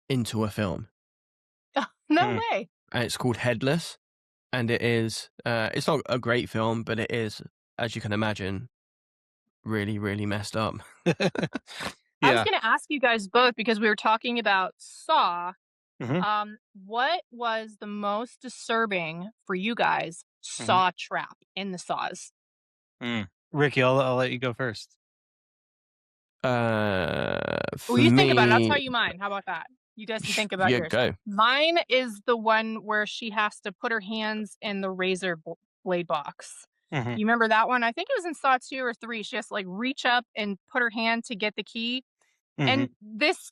Speaker 2: into a film,
Speaker 3: No
Speaker 1: Mm.
Speaker 3: way.
Speaker 2: and it's called Headless. And it's not a great film, but it is, as you can imagine, really messed up.
Speaker 3: I was
Speaker 1: Yeah.
Speaker 3: gonna ask you guys both because we were talking about Saw.
Speaker 1: Mhm,
Speaker 3: What was the most disturbing for you guys
Speaker 1: mhm,
Speaker 3: Saw trap in the Saws?
Speaker 1: Ricky, I'll let you go first.
Speaker 3: Well,
Speaker 2: For
Speaker 3: you think about it. I'll tell
Speaker 2: me,
Speaker 3: you mine. How about that? You guys can think about
Speaker 2: yeah,
Speaker 3: yours.
Speaker 2: go.
Speaker 3: Mine is the one where she has to put her hands in the razor blade box.
Speaker 1: Mhm,
Speaker 3: You remember that one? I think it was in Saw 2 or 3. She has to like reach up and put her hand to get the key.
Speaker 1: mhm.
Speaker 3: And this,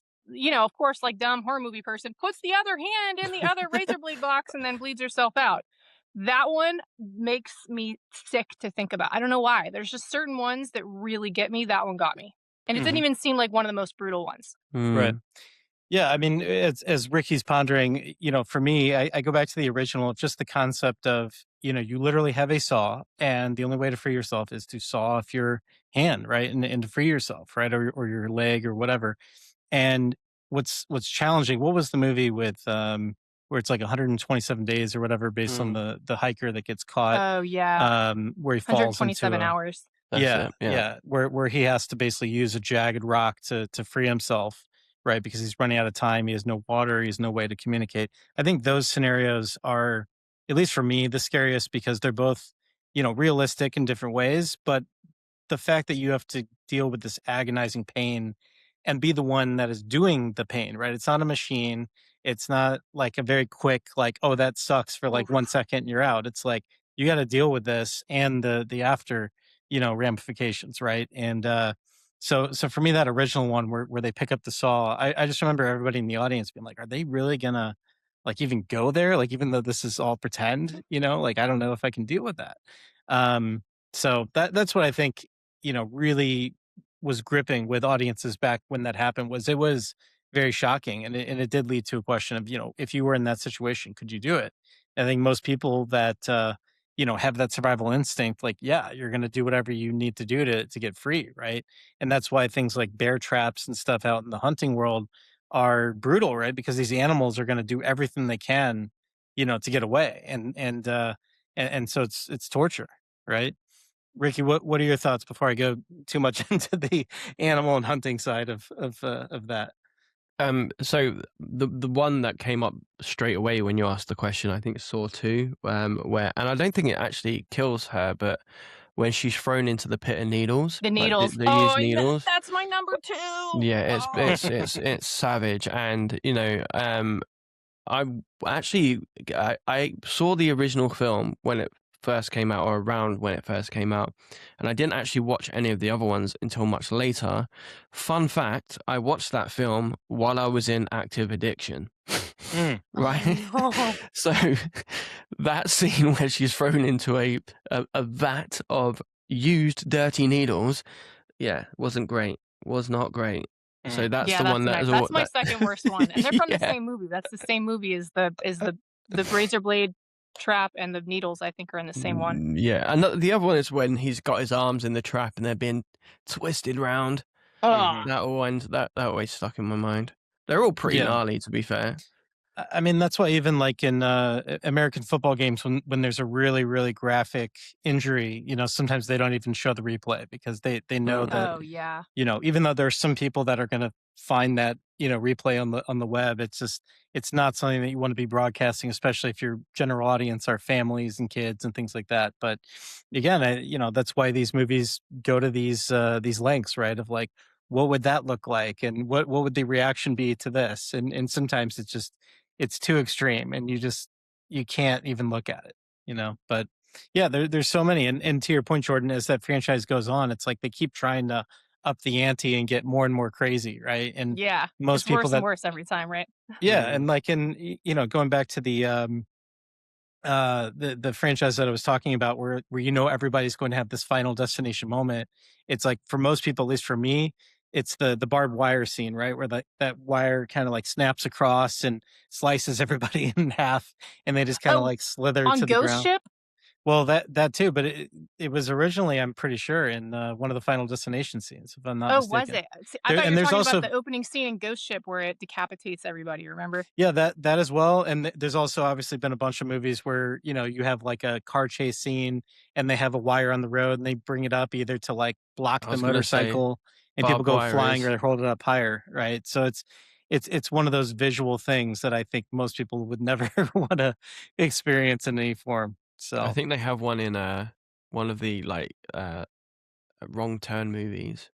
Speaker 3: of course, like dumb horror movie person puts the other hand in the other razor blade box and then bleeds herself out. That one makes me sick to think about. I don't know why. There's just certain ones that really get me. That one got me. And it didn't
Speaker 1: Mhm.
Speaker 3: even seem like one of the most brutal ones.
Speaker 1: Right.
Speaker 2: Mm.
Speaker 1: Yeah, I mean, as Ricky's pondering, for me, I go back to the original, just the concept of, you literally have a saw, and the only way to free yourself is to saw off your hand, right? And to free yourself, right? Or your leg or whatever. And what's challenging, what was the movie with where it's like 127 days or whatever based on
Speaker 2: Mm.
Speaker 1: the hiker that gets caught
Speaker 3: Oh, yeah.
Speaker 1: where he falls into
Speaker 3: 127
Speaker 1: a
Speaker 3: hours.
Speaker 2: That's
Speaker 1: yeah,
Speaker 2: it. Yeah.
Speaker 1: yeah, where he has to basically use a jagged rock to free himself, right? Because he's running out of time, he has no water, he has no way to communicate. I think those scenarios are, at least for me, the scariest because they're both, realistic in different ways, but the fact that you have to deal with this agonizing pain and be the one that is doing the pain, right? It's not a machine. It's not like a very quick, like, oh, that sucks for like
Speaker 3: Oof.
Speaker 1: 1 second and you're out. It's like you got to deal with this and the after, ramifications, right? And so for me, that original one where they pick up the saw, I just remember everybody in the audience being like, are they really gonna like even go there? Like even though this is all pretend, like I don't know if I can deal with that. Um, so that's what I think really was gripping with audiences back when that happened was it was very shocking. And it did lead to a question of, if you were in that situation, could you do it? I think most people that, have that survival instinct, like, yeah, you're going to do whatever you need to do to get free. Right. And that's why things like bear traps and stuff out in the hunting world are brutal, right? Because these animals are going to do everything they can, to get away. And so it's torture. Right. Ricky, what are your thoughts before I go too much into the animal and hunting side of that?
Speaker 2: So the one that came up straight away when you asked the question, I think Saw 2, where, and I don't think it actually kills her, but when she's thrown into the pit of needles,
Speaker 3: The
Speaker 2: like
Speaker 3: needles.
Speaker 2: the used
Speaker 3: Oh,
Speaker 2: needles,
Speaker 3: that's my number two.
Speaker 2: yeah,
Speaker 3: Oh.
Speaker 2: it's savage, and I actually I saw the original film when it first came out, or around when it first came out, and I didn't actually watch any of the other ones until much later. Fun fact, I watched that film while I was in active addiction.
Speaker 1: Mm.
Speaker 2: Right?
Speaker 3: Oh, no.
Speaker 2: So that scene where she's thrown into a vat of used dirty needles, yeah, wasn't great. Was not great. So
Speaker 1: Mm.
Speaker 2: that's
Speaker 3: Yeah,
Speaker 2: the one that is
Speaker 3: that's my second worst one. And they're from the
Speaker 2: yeah.
Speaker 3: same movie. That's the same movie as the razor blade trap and the needles, I think, are in the same one.
Speaker 2: Yeah, and the other one is when he's got his arms in the trap and they're being twisted round.
Speaker 3: Oh.
Speaker 2: That always stuck in my mind. They're all pretty
Speaker 1: Yeah.
Speaker 2: gnarly, to be fair.
Speaker 1: I mean, that's why even like in American football games, when there's a really, really graphic injury, sometimes they don't even show the replay because they know that,
Speaker 3: Oh, yeah.
Speaker 1: even though there's some people that are going to find that, replay on the web, it's not something that you want to be broadcasting, especially if your general audience are families and kids and things like that. But again, that's why these movies go to these lengths, right? Of like, what would that look like? And what would the reaction be to this? And sometimes it's too extreme and you can't even look at it. But yeah, there's so many. And to your point, Jordan, as that franchise goes on, it's like they keep trying to up the ante and get more and more crazy, right? And
Speaker 3: Yeah.
Speaker 1: most
Speaker 3: It's
Speaker 1: people
Speaker 3: worse and
Speaker 1: that
Speaker 3: worse every time, right?
Speaker 1: yeah, and like going back to the franchise that I was talking about where everybody's going to have this final destination moment. It's like for most people, at least for me, it's the barbed wire scene, right? Where that wire kind of like snaps across and slices everybody in half and they just kind of
Speaker 3: Oh,
Speaker 1: like slither
Speaker 3: on
Speaker 1: to the
Speaker 3: Ghost
Speaker 1: ground.
Speaker 3: Ship?
Speaker 1: Well, that too, but it was originally, I'm pretty sure, in one of the final destination scenes, if I'm not
Speaker 3: Oh, was
Speaker 1: mistaken.
Speaker 3: it? See, I thought you were
Speaker 1: There's
Speaker 3: talking
Speaker 1: also
Speaker 3: about the opening scene in Ghost Ship where it decapitates everybody, remember?
Speaker 1: yeah, that as well, and there's also obviously been a bunch of movies where, you have, like, a car chase scene, and they have a wire on the road, and they bring it up either to, like, block
Speaker 2: I
Speaker 1: the
Speaker 2: was gonna say
Speaker 1: motorcycle, and people
Speaker 2: barbed
Speaker 1: go
Speaker 2: wire
Speaker 1: flying or
Speaker 2: is.
Speaker 1: they hold it up higher, right? So it's one of those visual things that I think most people would never wanna experience in any form,
Speaker 2: I
Speaker 1: so
Speaker 2: think they have one in one of the wrong turn movies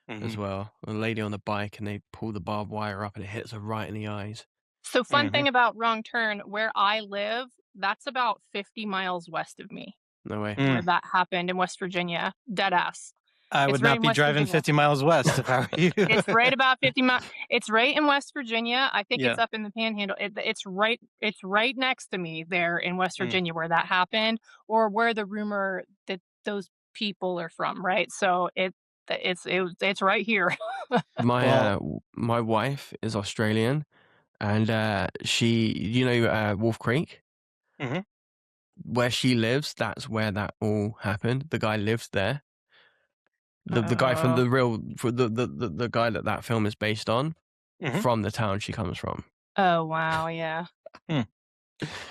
Speaker 2: as
Speaker 1: mhm,
Speaker 2: well. A lady on the bike and they pull the barbed wire up and it hits her right in the eyes.
Speaker 3: So fun
Speaker 1: mhm,
Speaker 3: thing about Wrong Turn, where I live, that's about 50 miles west of me,
Speaker 2: No way.
Speaker 3: where
Speaker 1: mm.
Speaker 3: that happened in West Virginia. Dead ass.
Speaker 1: I
Speaker 3: It's
Speaker 1: would
Speaker 3: right
Speaker 1: not
Speaker 3: in
Speaker 1: be
Speaker 3: West
Speaker 1: driving
Speaker 3: Virginia.
Speaker 1: 50 miles west if I were you.
Speaker 3: It's right about 50 miles. It's right in West Virginia. I think it's
Speaker 1: Yeah.
Speaker 3: up in the Panhandle. It's right next to me there in West
Speaker 1: Mm.
Speaker 3: Virginia where that happened, or where the rumor that those people are from, right? So it's right here.
Speaker 1: Well,
Speaker 2: My wife is Australian, and Wolf Creek,
Speaker 1: mhm.
Speaker 2: where she lives. That's where that all happened. The guy lives there. The guy from
Speaker 3: Oh,
Speaker 2: the real for the guy that film is based on,
Speaker 1: Mhm.
Speaker 2: from the town she comes from.
Speaker 3: oh wow, yeah.
Speaker 1: Hmm.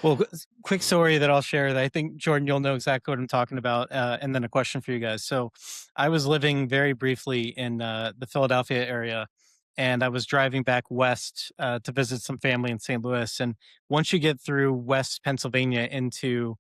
Speaker 1: Well, quick story that I'll share that I think, Jordan, you'll know exactly what I'm talking about, and then a question for you guys. So, I was living very briefly in the Philadelphia area, and I was driving back west to visit some family in St. Louis. And once you get through West Pennsylvania into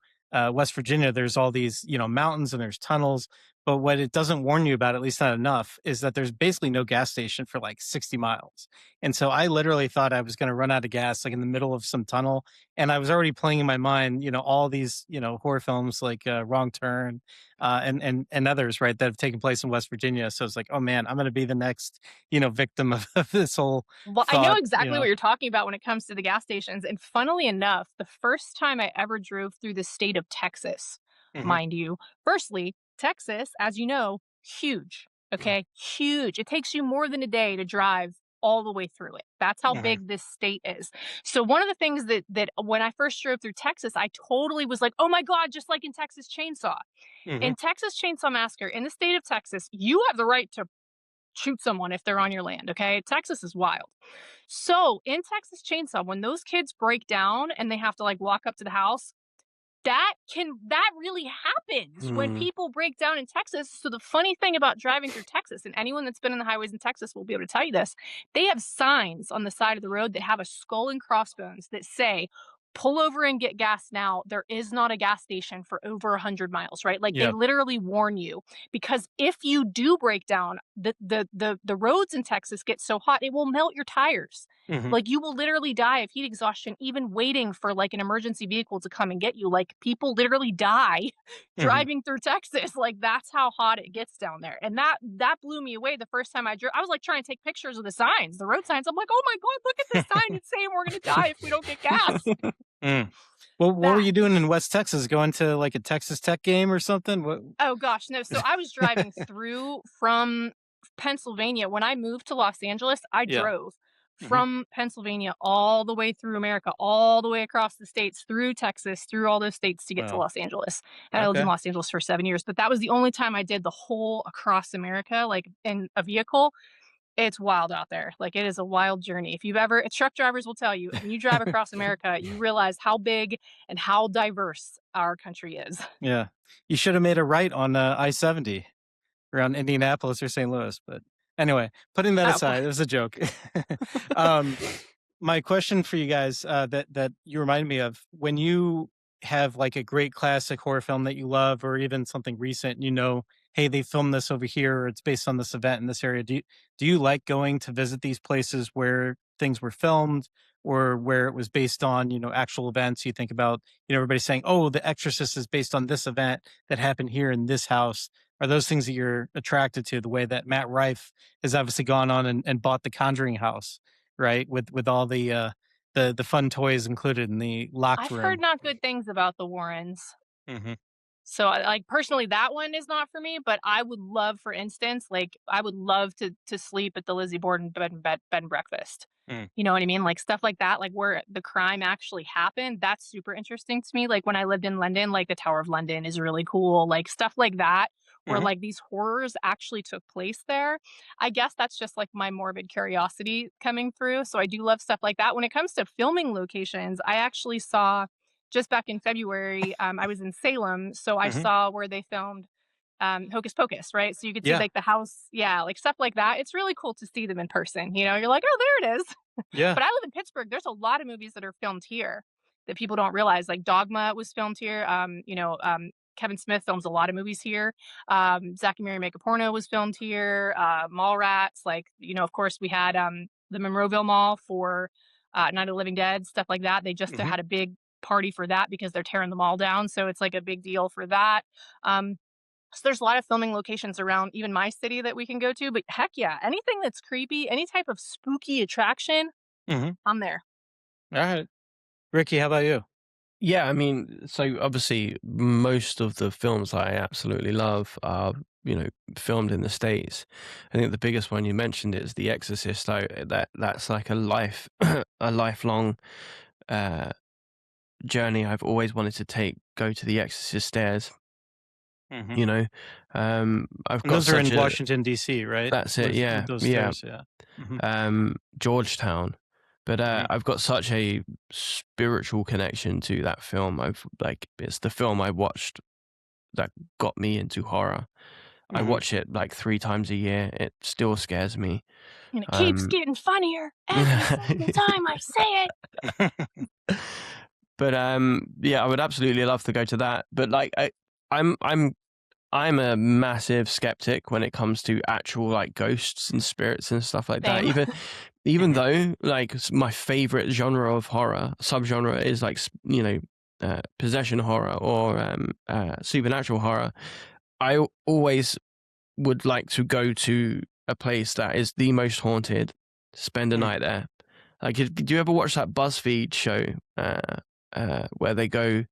Speaker 1: West Virginia, there's all these, mountains and there's tunnels. But what it doesn't warn you about, at least not enough, is that there's basically no gas station for like 60 miles. And so I literally thought I was going to run out of gas, like in the middle of some tunnel, and I was already playing in my mind, all these, horror films like Wrong Turn, and others, right, that have taken place in West Virginia. So it's like, oh man, I'm going to be the next, victim of this whole
Speaker 3: Well, I know
Speaker 1: thought.
Speaker 3: exactly what you're talking about when it comes to the gas stations. And funnily enough, the first time I ever drove through the state of Texas,
Speaker 1: Hmm.
Speaker 3: mind you, firstly, Texas, as you know, huge. Okay. Huge. It takes you more than a day to drive all the way through it. That's how
Speaker 1: Hmm.
Speaker 3: big this state is. So one of the things that when I first drove through Texas, I totally was like, oh my God, just like in Texas Chainsaw.
Speaker 1: Hmm.
Speaker 3: In Texas Chainsaw Massacre, in the state of Texas, you have the right to shoot someone if they're on your land, okay? Texas is wild. So in Texas Chainsaw, when those kids break down and they have to like walk up to the house, that really happens when
Speaker 2: Hmm.
Speaker 3: people break down in Texas. So the funny thing about driving through Texas, and anyone that's been in the highways in Texas will be able to tell you this, they have signs on the side of the road that have a skull and crossbones that say, pull over and get gas now. There is not a gas station for over 100 miles, right? Like they
Speaker 1: Yeah.
Speaker 3: literally warn you, because if you do break down, the roads in Texas get so hot it will melt your tires.
Speaker 1: Hmm.
Speaker 3: Like you will literally die of heat exhaustion, even waiting for like an emergency vehicle to come and get you. Like people literally die
Speaker 1: Hmm.
Speaker 3: driving through Texas. Like that's how hot it gets down there. And that blew me away the first time I drove. I was like trying to take pictures of the signs, the road signs. I'm like, oh my God, look at this sign. It's saying we're gonna die if we don't get gas.
Speaker 1: Mm. Well, what were
Speaker 3: That
Speaker 1: you doing in West Texas? Going to like a Texas Tech game or something? What?
Speaker 3: Oh gosh, no. So I was driving through from Pennsylvania. When I moved to Los Angeles, I
Speaker 1: Yeah.
Speaker 3: drove
Speaker 1: Hmm.
Speaker 3: from Pennsylvania all the way through America, all the way across the states, through Texas, through all those states to get to
Speaker 1: Well,
Speaker 3: Los Angeles. And I lived in
Speaker 1: okay.
Speaker 3: Los Angeles for 7 years, but that was the only time I did the whole across America, like in a vehicle. It's wild out there. Like it is a wild journey. If you've ever, truck drivers will tell you, when you drive across America, you realize how big and how diverse our country is.
Speaker 1: Yeah. You should have made a right on I-70 around Indianapolis or St. Louis. But anyway, putting that
Speaker 3: Oh,
Speaker 1: aside, it was a joke. um, my question for you guys, that you reminded me of, when you have like a great classic horror film that you love, or even something recent, hey, they filmed this over here, or it's based on this event in this area. Do you like going to visit these places where things were filmed, or where it was based on, actual events? You think about, everybody saying, oh, The Exorcist is based on this event that happened here in this house. Are those things that you're attracted to, the way that Matt Rife has obviously gone on and bought the Conjuring house, right? With all the fun toys included in the locked
Speaker 3: I've heard
Speaker 1: room.
Speaker 3: not good things about the Warrens.
Speaker 1: Hmm.
Speaker 3: So like personally that one is not for me, but I would love, for instance, like I would love to sleep at the Lizzie Borden bed and breakfast.
Speaker 1: Mm.
Speaker 3: You know what I mean? Like stuff like that, like where the crime actually happened. That's super interesting to me. Like when I lived in London, like the Tower of London is really cool. Like stuff like that, where
Speaker 1: Hmm.
Speaker 3: like these horrors actually took place there. I guess that's just like my morbid curiosity coming through. So I do love stuff like that. When it comes to filming locations, I actually saw just back in February, I was in Salem, so I
Speaker 1: Hmm.
Speaker 3: saw where they filmed Hocus Pocus, right? So you could see
Speaker 1: Yeah.
Speaker 3: like the house, yeah, like stuff like that. It's really cool to see them in person. You know, you're like, oh, there it is.
Speaker 1: Yeah.
Speaker 3: But I live in Pittsburgh. There's a lot of movies that are filmed here that people don't realize. Like Dogma was filmed here. Kevin Smith films a lot of movies here. Zack and Mary Make a Porno was filmed here. Mallrats, like, of course we had the Monroeville Mall for Night of the Living Dead, stuff like that. They just
Speaker 1: Hmm.
Speaker 3: had a big party for that because they're tearing the mall down. So it's like a big deal for that. Um, So there's a lot of filming locations around even my city that we can go to. But heck yeah, anything that's creepy, any type of spooky attraction,
Speaker 1: Mhm.
Speaker 3: I'm there.
Speaker 1: All right. Ricky, how about you?
Speaker 2: Yeah, I mean, so obviously most of the films I absolutely love are, filmed in the States. I think the biggest one you mentioned is The Exorcist. That's like a a lifelong uh, journey I've always wanted to take. Go to the Exorcist stairs.
Speaker 1: Mhm.
Speaker 2: You know, I've
Speaker 1: And
Speaker 2: got
Speaker 1: those are in
Speaker 2: such a.
Speaker 1: Washington, D.C., right?
Speaker 2: That's it.
Speaker 1: With
Speaker 2: Yeah,
Speaker 1: those
Speaker 2: yeah.
Speaker 1: stairs, yeah.
Speaker 2: Georgetown. But
Speaker 1: Mhm.
Speaker 2: I've got such a spiritual connection to that film. It's the film I watched that got me into horror. I
Speaker 1: Mhm.
Speaker 2: watch it like 3 times a year. It still scares me.
Speaker 3: And it keeps getting funnier every single time I say it.
Speaker 2: But yeah, I would absolutely love to go to that. But like I'm I'm I'm a massive skeptic when it comes to actual like ghosts and spirits and stuff like that.
Speaker 3: Same.
Speaker 2: Even
Speaker 1: Mhm.
Speaker 2: though like my favorite genre of horror subgenre is like possession horror or supernatural horror, I always would like to go to a place that is the most haunted, spend a
Speaker 1: Mm.
Speaker 2: night there. Like, do you ever watch that BuzzFeed show where they go?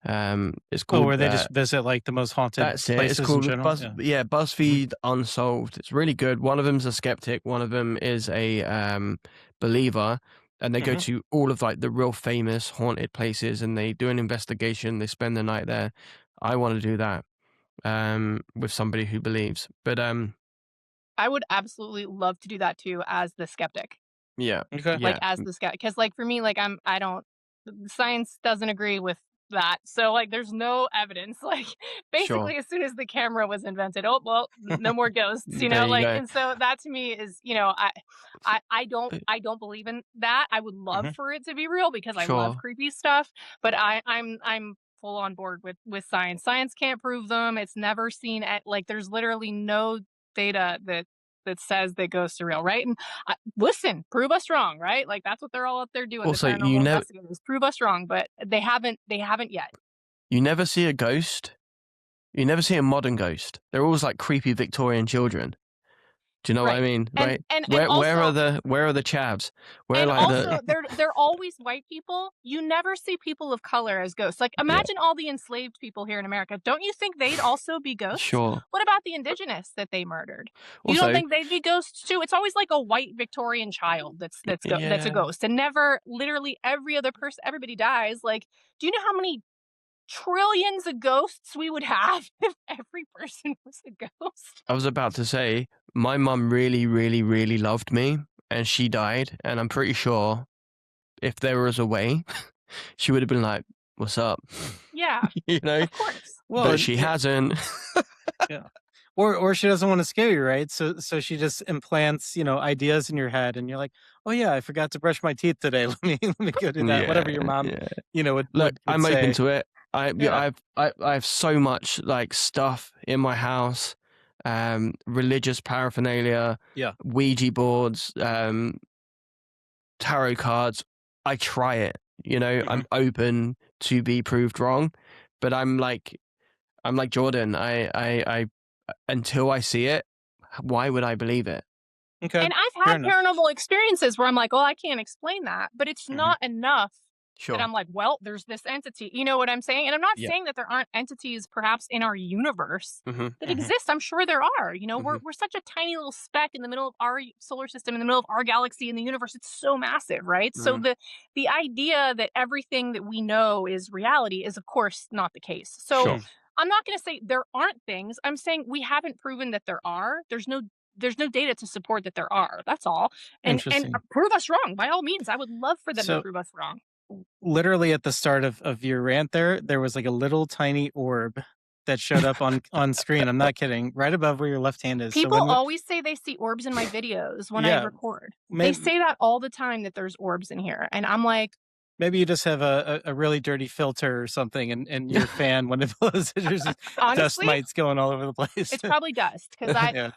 Speaker 2: It's
Speaker 1: Oh,
Speaker 2: called
Speaker 1: where they just visit, like, the most haunted
Speaker 2: that's it. It's
Speaker 1: places in
Speaker 2: called
Speaker 1: general? Yeah.
Speaker 2: Yeah,
Speaker 1: Mhm.
Speaker 2: BuzzFeed Unsolved. It's really good. One of them's a skeptic. One of them is a believer, and they go
Speaker 1: Mhm.
Speaker 2: to all of like the real famous haunted places, and they do an investigation. They spend the night there. I want to do that with somebody who believes. But
Speaker 3: I would absolutely love to do that too as the skeptic.
Speaker 2: yeah,
Speaker 1: Okay.
Speaker 3: Like,
Speaker 2: yeah,
Speaker 3: as the skeptic, because like, for me, like, I don't science doesn't agree with that, so, like, there's no evidence, like,
Speaker 2: sure.
Speaker 3: basically, as soon as the camera was invented, "Oh, well, no more ghosts,"
Speaker 2: There you
Speaker 3: like,
Speaker 2: go.
Speaker 3: and so that to me is, I don't believe in that. I would love
Speaker 1: Mhm.
Speaker 3: for it to be real because I love
Speaker 2: Sure.
Speaker 3: creepy stuff, but I'm full on board with science. Science can't prove them. It's never seen at like, there's literally no data that says that ghosts are real, right? And listen, prove us wrong, right? Like that's what they're all up there doing. The
Speaker 2: Also,
Speaker 3: paranormal investigators prove us wrong, but they haven't. They haven't yet.
Speaker 2: you never see a ghost. You never see a modern ghost. They're always like creepy Victorian children. Do you know what I
Speaker 3: Right.
Speaker 2: mean?
Speaker 3: And
Speaker 2: Right?
Speaker 3: and and
Speaker 2: Where
Speaker 3: also
Speaker 2: are the chavs? Where are
Speaker 3: and
Speaker 2: like
Speaker 3: also
Speaker 2: the
Speaker 3: they're always white people. You never see people of color as ghosts. Like
Speaker 2: yeah,
Speaker 3: imagine all the enslaved people here in America. Don't you think they'd also be ghosts?
Speaker 2: sure.
Speaker 3: What about the indigenous that they murdered? You don't
Speaker 2: Also,
Speaker 3: think they'd be ghosts too? It's always like a white Victorian child that's a
Speaker 2: yeah.
Speaker 3: ghost, and never literally every other person. Everybody dies. Like, do you know how many trillions of ghosts we would have if every person was a ghost?
Speaker 2: I was about to say my mum really, really, really loved me, and she died, and I'm pretty sure if there was a way, she would have been like, "What's up?"
Speaker 3: Yeah,
Speaker 2: you know,
Speaker 3: of course.
Speaker 1: Well,
Speaker 2: but she hasn't.
Speaker 1: yeah. Or she doesn't wanna scare you, right? So she just implants, ideas in your head, and you're like, "Oh, yeah, I forgot to brush my teeth today. Let me go do that."
Speaker 2: Yeah,
Speaker 1: Whatever your mom,
Speaker 2: yeah.
Speaker 1: would
Speaker 2: Look,
Speaker 1: would
Speaker 2: I'm open
Speaker 1: say.
Speaker 2: to it.
Speaker 1: Yeah.
Speaker 2: I have so much like stuff in my house, religious paraphernalia,
Speaker 1: Yeah.
Speaker 2: Ouija boards, tarot cards. I try it. I'm
Speaker 1: Mhm.
Speaker 2: open to be proved wrong, but I'm like Jordan. I until I see it, why would I believe it?
Speaker 1: Okay.
Speaker 3: And I've
Speaker 1: Fair
Speaker 3: had
Speaker 1: enough.
Speaker 3: paranormal experiences where I'm like, "Oh, I can't explain that," but it's
Speaker 1: Mhm.
Speaker 3: not enough that
Speaker 2: Sure.
Speaker 3: I'm like, "Well, there's this entity." You know what I'm saying? And I'm not
Speaker 2: Yeah.
Speaker 3: saying that there aren't entities perhaps in our universe
Speaker 2: Mm-hmm.
Speaker 3: that
Speaker 1: Mhm.
Speaker 3: exist. I'm sure there are.
Speaker 2: Mm-hmm.
Speaker 3: We're such a tiny little speck in the middle of our solar system, in the middle of our galaxy, in the universe. It's so massive, right? So
Speaker 2: Mm-hmm.
Speaker 3: the idea that everything that we know is reality is of course not the case. So
Speaker 2: Sure.
Speaker 1: Mm.
Speaker 3: I'm not going to say there aren't things. I'm saying we haven't proven that there are. There's no data to support that there are. That's all. And
Speaker 1: Interesting.
Speaker 3: prove us wrong by all means. I would love for them to
Speaker 1: So,
Speaker 3: prove us wrong.
Speaker 1: literally at the start of your rant there was, like, a little tiny orb that showed up on screen. I'm not kidding, right above where your left hand is. So
Speaker 3: People
Speaker 1: when the
Speaker 3: always say they see orbs in my videos when I
Speaker 1: yeah,
Speaker 3: record. They
Speaker 1: may
Speaker 3: say that all the time that there's orbs in here, and I'm like,
Speaker 1: maybe you just have a really dirty filter or something, and your fan, when it blows, there's just dust
Speaker 3: honestly,
Speaker 1: mites going all over the place.
Speaker 3: it's probably dust because I,
Speaker 1: Yeah.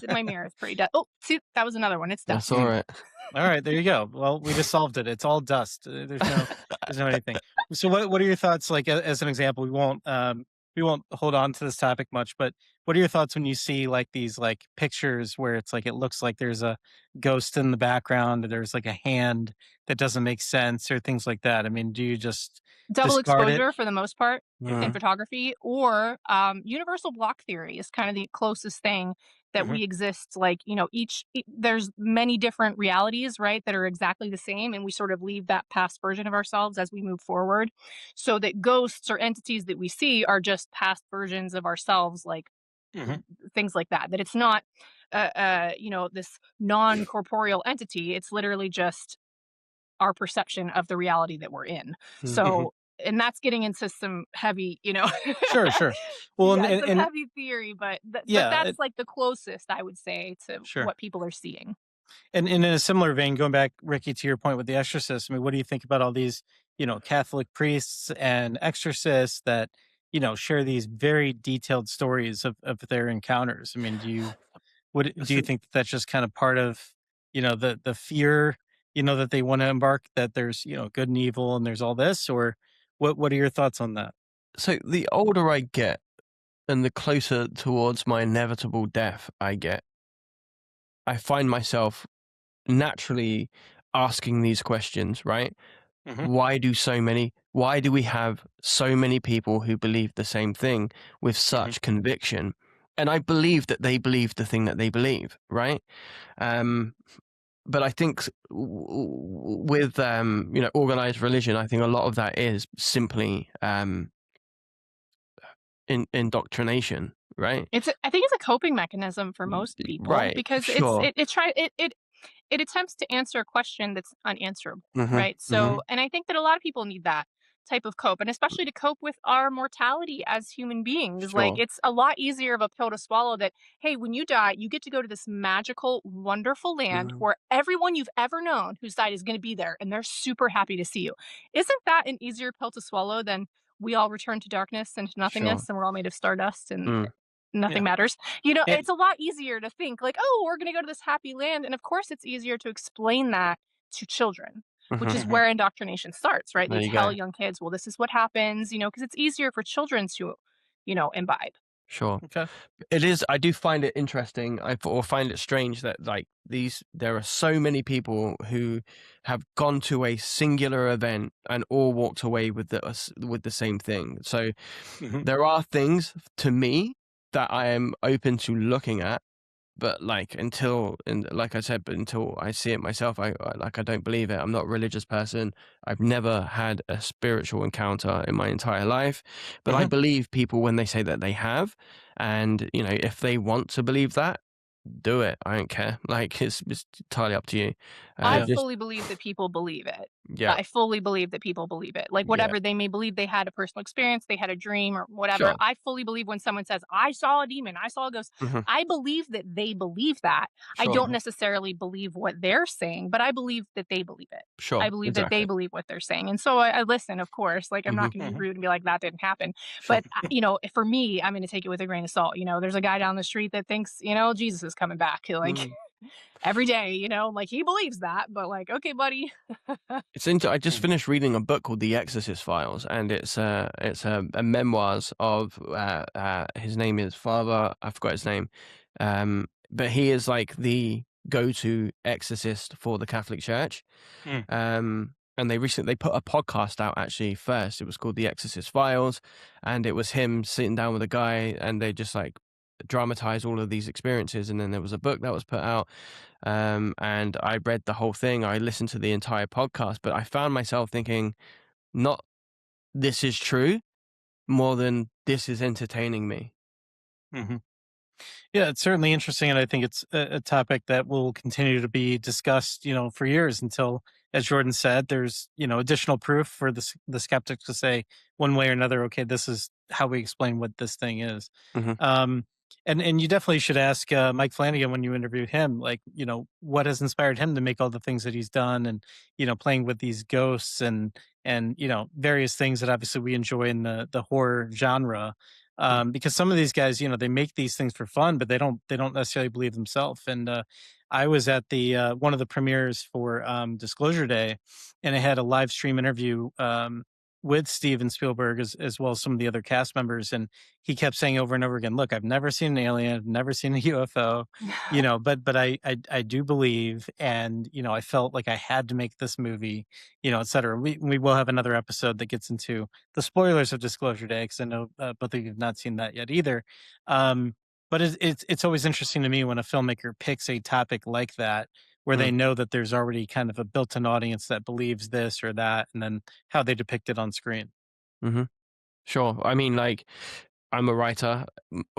Speaker 3: my mirror is pretty dust. Oh, see, that was another one. It's
Speaker 2: That's
Speaker 3: dust.
Speaker 2: all
Speaker 1: Mm.
Speaker 2: right.
Speaker 1: All right, there you go. Well, we just solved it. It's all dust. There's no anything. So what are your thoughts, like, as an example? We won't we won't hold on to this topic much, but what are your thoughts when you see like these like pictures where it's like it looks like there's a ghost in the background, or there's like a hand that doesn't make sense, or things like that? I mean, do you just
Speaker 3: Double
Speaker 1: discard it?
Speaker 3: exposure for the most part in
Speaker 2: Mm.
Speaker 3: photography, or universal block theory is kind of the closest thing that
Speaker 1: Mhm,
Speaker 3: we exist. Like, there's many different realities, right, that are exactly the same, and we sort of leave that past version of ourselves as we move forward, so that ghosts or entities that we see are just past versions of ourselves, like
Speaker 1: mhm,
Speaker 3: things like that. That it's not, this non corporeal entity. It's literally just our perception of the reality that we're in.
Speaker 2: Mm.
Speaker 1: mhm.
Speaker 3: So, and that's getting into some heavy,
Speaker 1: Sure, sure. Well,
Speaker 3: yeah, some
Speaker 1: and
Speaker 3: heavy theory, but
Speaker 1: yeah,
Speaker 3: that's like the closest I would say to
Speaker 1: sure.
Speaker 3: what people are seeing.
Speaker 1: And in a similar vein, going back, Ricky, to your point with The Exorcist, I mean, what do you think about all these, Catholic priests and exorcists that, share these very detailed stories of their encounters? I mean, do you
Speaker 2: So,
Speaker 1: think that that's just kind of part of, the fear, that they want to embark, that there's, good and evil and there's all this, or what are your thoughts on that?
Speaker 2: so the older I get and the closer towards my inevitable death I get, I find myself naturally asking these questions, right?
Speaker 1: Hmm.
Speaker 2: Why do we have so many people who believe the same thing with
Speaker 1: Hmm.
Speaker 2: such conviction? And I believe that they believe the thing that they believe, right? Um, but I think with organized religion, I think a lot of that is simply indoctrination, right?
Speaker 3: I think it's a coping mechanism for most people
Speaker 2: Right,
Speaker 3: because
Speaker 2: sure.
Speaker 3: it attempts to answer a question that's unanswerable,
Speaker 2: Hmm.
Speaker 3: right?
Speaker 2: Hmm.
Speaker 3: So, and I think that a lot of people need that type of cope, and especially to cope with our mortality as human beings. Like,
Speaker 2: Sure.
Speaker 3: it's a lot easier of a pill to swallow that, hey, when you die, you get to go to this magical, wonderful land
Speaker 2: Mhm.
Speaker 3: where everyone you've ever known who's died is going to be there and they're super happy to see you. Isn't that an easier pill to swallow than we all return to darkness and to
Speaker 2: Sure.
Speaker 3: nothingness and we're all made of stardust and
Speaker 2: Mm.
Speaker 3: nothing
Speaker 1: Yeah.
Speaker 3: matters?
Speaker 1: And,
Speaker 3: It's a lot easier to think like, "Oh, we're gonna go to this happy land," and of course, it's easier to explain that to children, which
Speaker 2: Mhm.
Speaker 3: is
Speaker 1: mhm,
Speaker 3: where indoctrination starts, right? They
Speaker 2: There you
Speaker 3: tell
Speaker 2: go.
Speaker 3: young kids, "Well, this is what happens," because it's easier for children to, imbibe.
Speaker 2: Sure.
Speaker 1: okay.
Speaker 2: It is. I do find it interesting. Or find it strange that there are so many people who have gone to a singular event and all walked away with the same thing. So
Speaker 1: Hmm.
Speaker 2: there are things to me that I am open to looking at, but like I said, but until I see it myself, I don't believe it. I'm not a religious person. I've never had a spiritual encounter in my entire life, but I
Speaker 1: Hmm.
Speaker 2: believe people when they say that they have, and if they want to believe that, do it. I don't care. Like it's entirely up to you.
Speaker 3: I
Speaker 1: Yeah.
Speaker 2: Just
Speaker 3: fully believe that people believe it.
Speaker 2: yeah,
Speaker 3: I fully believe that people believe it. Like,
Speaker 2: yeah,
Speaker 3: whatever they may believe, they had a personal experience, they had a dream or whatever.
Speaker 2: sure,
Speaker 3: I fully believe when someone says, "I saw a demon, I saw a ghost."
Speaker 2: hmm,
Speaker 3: I believe that they believe that. I
Speaker 2: sure,
Speaker 3: don't necessarily believe what they're saying, but I believe that they believe it. I
Speaker 2: sure,
Speaker 3: believe that they
Speaker 2: exactly.
Speaker 3: believe what they're saying. And so I listen, of course. Like, I'm
Speaker 2: Hmm.
Speaker 3: not going to be
Speaker 1: Hmm.
Speaker 3: rude and be like, that didn't happen. But, for me, I'm going to take it with a grain of salt. There's a guy down the street that thinks, Jesus is coming back. Like, every day, like he believes that, but like, okay, buddy.
Speaker 2: I just
Speaker 1: Hmm.
Speaker 2: finished reading a book called The Exorcist Files, and it's a memoirs of his name is Father. I forgot his name, but he is like the go-to exorcist for the Catholic Church.
Speaker 1: Mm.
Speaker 2: And they put a podcast out actually first. It was called The Exorcist Files, and it was him sitting down with a guy, and they just like dramatize all of these experiences. And then there was a book that was put out, and I read the whole thing. I listened to the entire podcast, but I found myself thinking, not this is true, more than this is entertaining me.
Speaker 1: Mhm. Yeah, it's certainly interesting, and I think it's a topic that will continue to be discussed, for years until, as Jordan said, there's additional proof for the skeptics to say one way or another. Okay, this is how we explain what this thing is.
Speaker 2: Hmm.
Speaker 1: Um, and you definitely should ask Mike Flanagan when you interview him, like what has inspired him to make all the things that he's done, and playing with these ghosts and various things that obviously we enjoy in the horror genre, because some of these guys, they make these things for fun, but they don't necessarily believe themselves. And I was at the one of the premieres for Disclosure Day, and I had a live stream interview with Steven Spielberg as well as some of the other cast members, and he kept saying over and over again, "Look, I've never seen an alien, I've never seen a UFO, but I do believe, and I felt like I had to make this movie, et cetera." We will have another episode that gets into the spoilers of Disclosure Day because I know both of you have not seen that yet either. But it's always interesting to me when a filmmaker picks a topic like that where they
Speaker 2: Mm,
Speaker 1: know that there's already kind of a built-in audience that believes this or that, and then how they depict it on screen.
Speaker 2: hmm Sure. I mean, like, I'm a writer.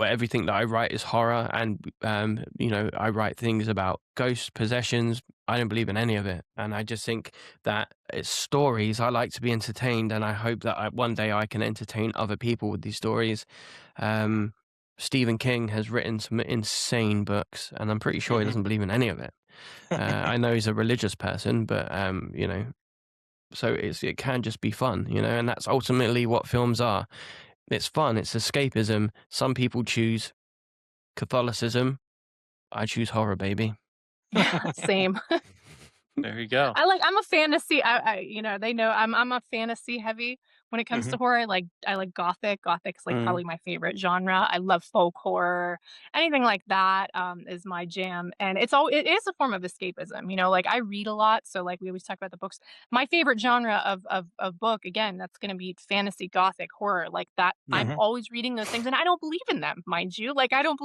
Speaker 2: Everything that I write is horror, and I write things about ghosts, possessions. I don't believe in any of it, and I just think that it's stories. I like to be entertained, and I hope that one day I can entertain other people with these stories. Um, Stephen King has written some insane books, and I'm pretty sure he
Speaker 1: Mhm.
Speaker 2: doesn't believe in any of it. I know he's a religious person, but so it can just be fun, and that's ultimately what films are. It's fun, it's escapism. Some people choose Catholicism. I choose horror, baby.
Speaker 3: Same.
Speaker 1: There you go.
Speaker 3: I'm a fantasy. They know I'm a fantasy heavy when it comes to
Speaker 1: Mhm.
Speaker 3: horror. I like gothic. Gothic is like
Speaker 2: Mm,
Speaker 3: probably my favorite genre. I love folk horror. Anything like that is my jam, and it is a form of escapism. Like I read a lot, so like we always talk about the books. My favorite genre of book, again, that's going to be fantasy, gothic, horror, like that. I'm
Speaker 1: Mhm.
Speaker 3: always reading those things, and I don't believe in them, mind you. Like I don't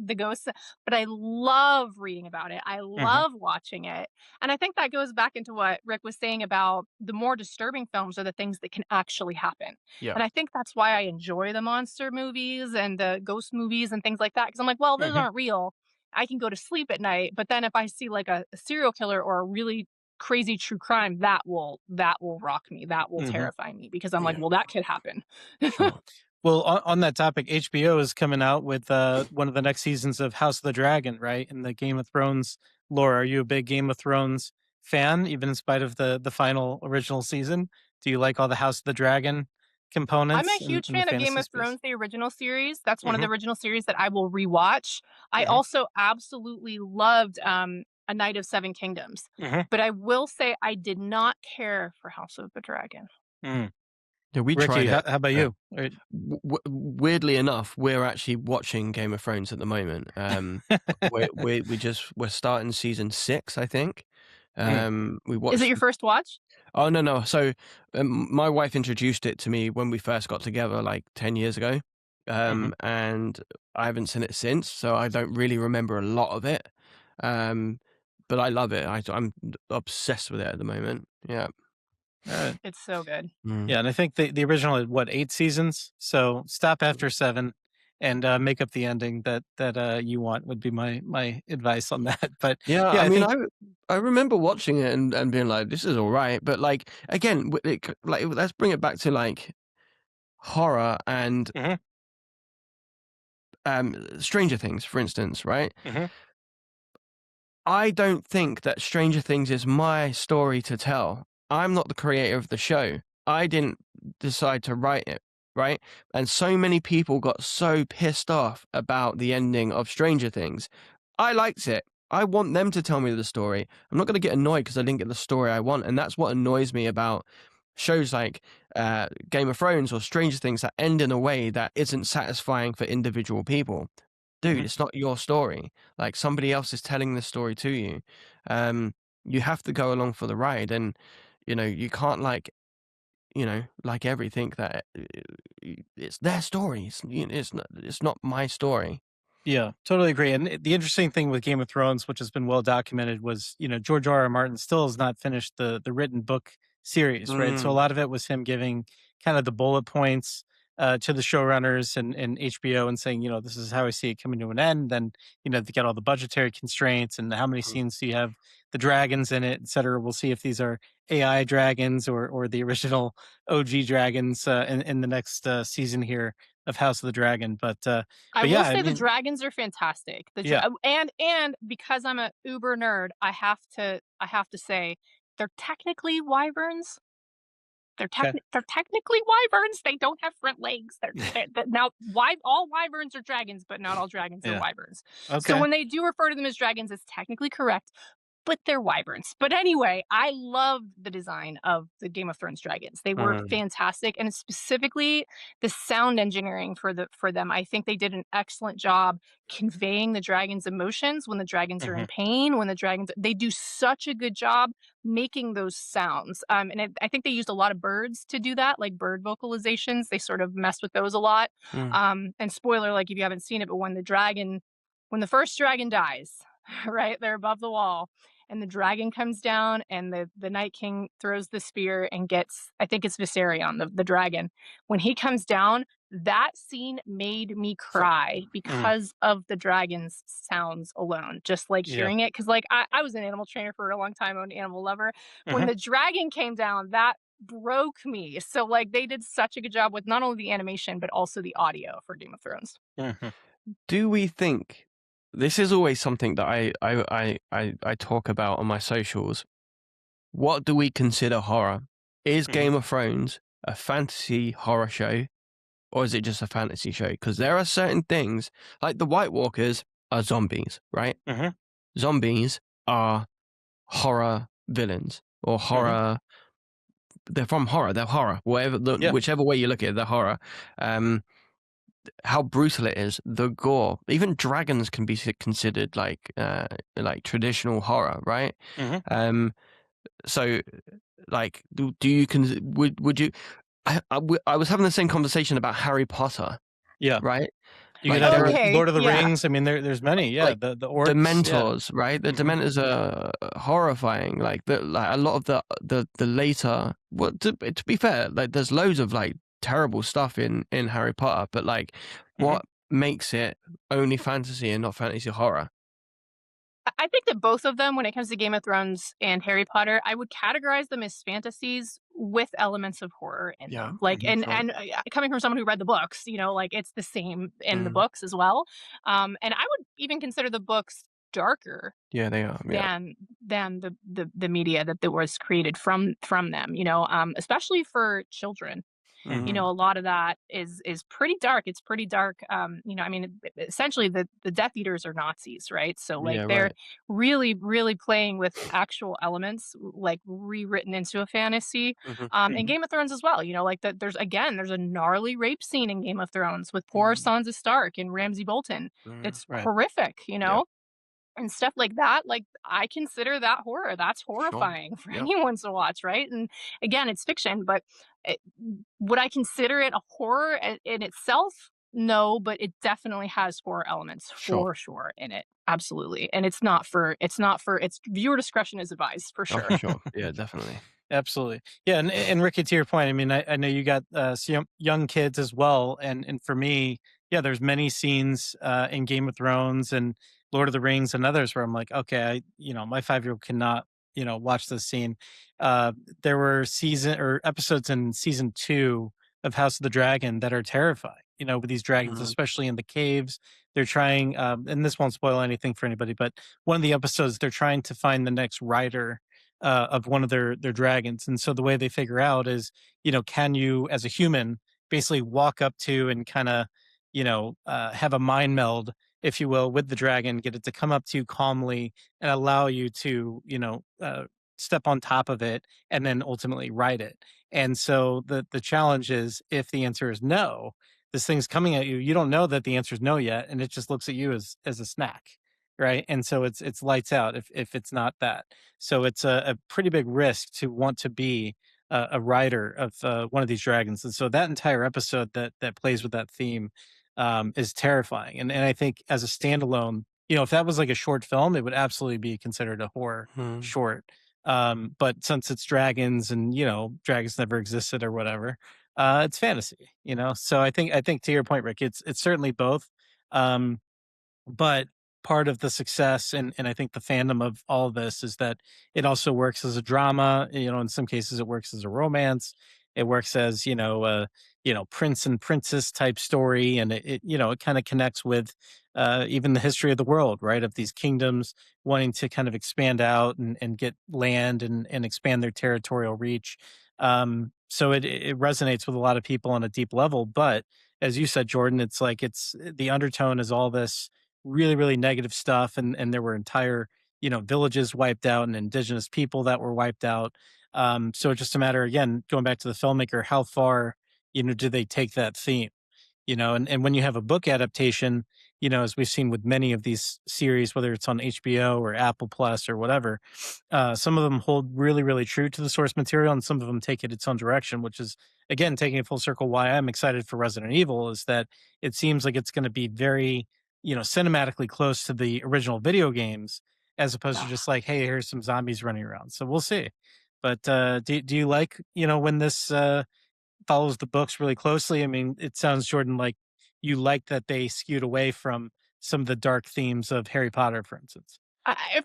Speaker 3: the ghosts, but I love reading about it. I
Speaker 1: Mhm.
Speaker 3: love watching it, and I think that goes back into what Rick was saying about the more disturbing films are the things that can actually happen.
Speaker 2: yeah.
Speaker 3: And I think that's why I enjoy the monster movies and the ghost movies and things like that. Cause I'm like, well, those
Speaker 1: Mhm.
Speaker 3: aren't real. I can go to sleep at night. But then if I see like a serial killer or a really crazy true crime, that will rock me. That will
Speaker 1: Mhm.
Speaker 3: terrify me because I'm like,
Speaker 1: Yeah.
Speaker 3: well, that could happen.
Speaker 2: Sure.
Speaker 1: Well, on that topic, HBO is coming out with one of the next seasons of House of the Dragon, right? In the Game of Thrones lore. Are you a big Game of Thrones fan, even in spite of the final original season? Do you like all the House of the Dragon
Speaker 3: I'm a
Speaker 1: components
Speaker 3: huge
Speaker 1: in the
Speaker 3: fan of Game
Speaker 1: fantasy
Speaker 3: of
Speaker 1: space?
Speaker 3: Thrones, the original series. That's one of the
Speaker 1: Hmm.
Speaker 3: original series that I will rewatch. I
Speaker 1: Hmm.
Speaker 3: also absolutely loved A Night of Seven Kingdoms.
Speaker 1: Hmm.
Speaker 3: But I will say I did not care for House of the Dragon.
Speaker 1: Mm.
Speaker 2: Yeah, we
Speaker 1: Ricky,
Speaker 2: tried
Speaker 1: how,
Speaker 2: it.
Speaker 1: how about
Speaker 2: Uh,
Speaker 1: you?
Speaker 2: weirdly enough, we're actually watching Game of Thrones at the moment. We're starting season 6, I think.
Speaker 1: Mm.
Speaker 2: We
Speaker 3: Is it
Speaker 2: watched.
Speaker 3: your first watch?
Speaker 2: Oh, no, no. So, my wife introduced it to me when we first got together, like 10 years ago.
Speaker 1: Hmm.
Speaker 2: And I haven't seen it since, so I don't really remember a lot of it. Um, but I love it. I'm obsessed with it at the moment. Yeah.
Speaker 1: All right.
Speaker 3: It's so good.
Speaker 2: Mm.
Speaker 1: Yeah, and I think the original had what, 8 seasons? So stop after 7 and make up the ending that you want would be my advice on that. But
Speaker 2: Yeah,
Speaker 1: yeah,
Speaker 2: I
Speaker 1: I
Speaker 2: mean,
Speaker 1: think
Speaker 2: I remember watching it and being like, "This is all right," but like again, like let's bring it back to like horror and
Speaker 1: Mhm.
Speaker 2: Stranger Things, for instance, right?
Speaker 1: Mhm.
Speaker 2: I don't think that Stranger Things is my story to tell. I'm not the creator of the show. I didn't decide to write it, right? And so many people got so pissed off about the ending of Stranger Things. I liked it. I want them to tell me the story. I'm not going to get annoyed because I didn't get the story I want. And that's what annoys me about shows like Game of Thrones or Stranger Things that end in a way that isn't satisfying for individual people. Dude,
Speaker 1: Mhm.
Speaker 2: it's not your story. Like somebody else is telling the story to you. Um, you have to go along for the ride, and you can't like everything that it's their story. It's not my story.
Speaker 1: Yeah, totally agree. And the interesting thing with Game of Thrones, which has been well documented, was George R. R. Martin still has not finished the written book series, right? So a
Speaker 2: Mm,
Speaker 1: lot of it was him giving kind of the bullet points to the showrunners and HBO and saying, this is how I see it coming to an end. Then they get all the budgetary constraints and how many
Speaker 2: mm.
Speaker 1: scenes do you have the dragons in it, et cetera. We'll see if these are AI dragons or the original OG dragons in the next season here of House of the Dragon.
Speaker 3: I
Speaker 1: But
Speaker 3: will
Speaker 1: yeah, I
Speaker 3: say the
Speaker 1: mean,
Speaker 3: dragons are fantastic.
Speaker 1: yeah.
Speaker 3: And because I'm a uber nerd, I have to say they're technically wyverns.
Speaker 1: Okay.
Speaker 3: They're technically wyverns. They don't have front legs. Now all wyverns are dragons, but not all dragons are
Speaker 1: Yeah.
Speaker 3: wyverns. So
Speaker 1: Okay.
Speaker 3: when they do refer to them as dragons, it's technically correct. but they're wyverns. But anyway, I loved the design of the Game of Thrones dragons. They were
Speaker 2: Mm,
Speaker 3: fantastic, and specifically the sound engineering for them. I think they did an excellent job conveying the dragons' emotions when the dragons are in
Speaker 1: Mhm.
Speaker 3: pain, when the dragons they do such a good job making those sounds. I think they used a lot of birds to do that, like bird vocalizations. They sort of messed with those a lot.
Speaker 2: mm,
Speaker 3: And spoiler, like if you haven't seen it, but when the first dragon dies, right, they're above the wall, and the dragon comes down, and the Night King throws the spear and gets, I think it's Viserion, the dragon. When he comes down, that scene made me cry
Speaker 1: Mm.
Speaker 3: because of the dragon's sounds alone. Just like
Speaker 1: Yeah.
Speaker 3: hearing it, because like I was an animal trainer for a long time, I'm an animal lover. When
Speaker 1: Mhm.
Speaker 3: the dragon came down, that broke me. So like they did such a good job with not only the animation but also the audio for Game of Thrones.
Speaker 1: Mhm.
Speaker 2: do we think this is always something that I talk about on my socials? What do we consider horror? Is
Speaker 1: Mhm.
Speaker 2: Game of Thrones a fantasy horror show, or is it just a fantasy show? Because there are certain things, like the White Walkers are zombies, right?
Speaker 1: Mhm.
Speaker 2: Zombies are horror villains or
Speaker 1: Mhm.
Speaker 2: horror. They're from horror. They're horror.
Speaker 1: Yeah.
Speaker 2: Whichever way you look at it, they're horror. Um, how brutal it is, the gore. Even dragons can be considered like traditional horror, right?
Speaker 1: Mhm.
Speaker 2: Um, so like, do you would you? I was having the same conversation about Harry Potter,
Speaker 1: Yeah.
Speaker 2: right?
Speaker 1: You could
Speaker 2: Like
Speaker 1: have
Speaker 2: there are
Speaker 3: Okay,
Speaker 1: Lord of the
Speaker 3: yeah.
Speaker 1: Rings. I mean, there's many. Yeah.
Speaker 2: like
Speaker 1: The
Speaker 2: the
Speaker 1: orcs. Yeah.
Speaker 2: Mentors, right? The
Speaker 1: Mhm.
Speaker 2: Dementors are horrifying. Like a lot of the later. Well, to be fair, like there's loads of like terrible stuff in Harry Potter, but like
Speaker 1: Mhm.
Speaker 2: what makes it only fantasy and not fantasy horror?
Speaker 3: I think that both of them, when it comes to Game of Thrones and Harry Potter, I would categorize them as fantasies with elements of horror in
Speaker 2: Yeah,
Speaker 3: them. Like,
Speaker 2: sure.
Speaker 3: coming from someone who read the books, like it's the same in the
Speaker 2: Mm,
Speaker 3: books as well. And I would even consider the books darker
Speaker 2: yeah, they are. Yeah.
Speaker 3: than the media that was created from them. Especially for children.
Speaker 2: Mm,
Speaker 3: A lot of that is pretty dark. It's pretty dark. I mean, essentially the Death Eaters are Nazis, right? So like
Speaker 2: yeah,
Speaker 3: they're
Speaker 2: right.
Speaker 3: really, really playing with actual elements, like rewritten into a fantasy.
Speaker 2: Hmm.
Speaker 3: And
Speaker 1: Mhm.
Speaker 3: Game of Thrones as well. Like that. There's a gnarly rape scene in Game of Thrones with poor
Speaker 2: Mm,
Speaker 3: Sansa Stark and Ramsay Bolton.
Speaker 2: mm,
Speaker 3: It's
Speaker 1: Right.
Speaker 3: horrific.
Speaker 2: yeah,
Speaker 3: And stuff like that, like, I consider that horror. That's
Speaker 2: sure.
Speaker 3: horrifying for
Speaker 2: Yeah.
Speaker 3: anyone to watch, right? And again, it's fiction, but it, would I consider it a horror in itself? No, but it definitely has horror elements
Speaker 2: Sure.
Speaker 3: for sure in it. Absolutely. And it's viewer discretion is advised for
Speaker 2: Oh,
Speaker 3: sure.
Speaker 2: for sure. Yeah, definitely.
Speaker 1: Absolutely. Yeah, and Ricky, to your point, I mean, I know you got some young kids as well, and for me, yeah, there's many scenes in Game of Thrones and Lord of the Rings and others where I'm like, okay, my 5-year-old cannot, watch this scene. Uh, there were season or episodes in season 2 of House of the Dragon that are terrifying. With these dragons,
Speaker 2: Mm,
Speaker 1: especially in the caves, they're trying, and this won't spoil anything for anybody, but one of the episodes they're trying to find the next rider of one of their dragons. And so the way they figure out is, can you as a human basically walk up to and kind of, have a mind meld, if you will, with the dragon, get it to come up to you calmly and allow you to, step on top of it and then ultimately ride it. And so the challenge is if the answer is no, this thing's coming at you, you don't know that the answer is no yet, and it just looks at you as a snack. Right. And so it's lights out if it's not that. So it's a pretty big risk to want to be a rider of one of these dragons. And so that entire episode that plays with that theme is terrifying. And I think as a standalone, if that was like a short film, it would absolutely be considered a horror
Speaker 2: mm,
Speaker 1: short. But since it's dragons and dragons never existed or whatever, it's fantasy. So I think to your point, Rick, it's certainly both. Um, but part of the success and I think the fandom of all of this is that it also works as a drama. In some cases it works as a romance. It works as, prince and princess type story. And it kind of connects with even the history of the world, right? Of these kingdoms wanting to kind of expand out and get land and expand their territorial reach. So it resonates with a lot of people on a deep level. But as you said, Jordan, it's like the undertone is all this really, really negative stuff, and there were entire, villages wiped out and indigenous people that were wiped out. So it's just a matter, again, going back to the filmmaker, how far, do they take that theme? And when you have a book adaptation, as we've seen with many of these series, whether it's on HBO or Apple Plus or whatever, some of them hold really, really true to the source material, and some of them take it its own direction, which is, again, taking it full circle. Why I'm excited for Resident Evil is that it seems like it's going to be very, cinematically close to the original video games, as opposed to just like, hey, here's some zombies running around. So we'll see. But do you like, when this follows the books really closely? I mean, it sounds, Jordan, like you like that they skewed away from some of the dark themes of Harry Potter, for instance.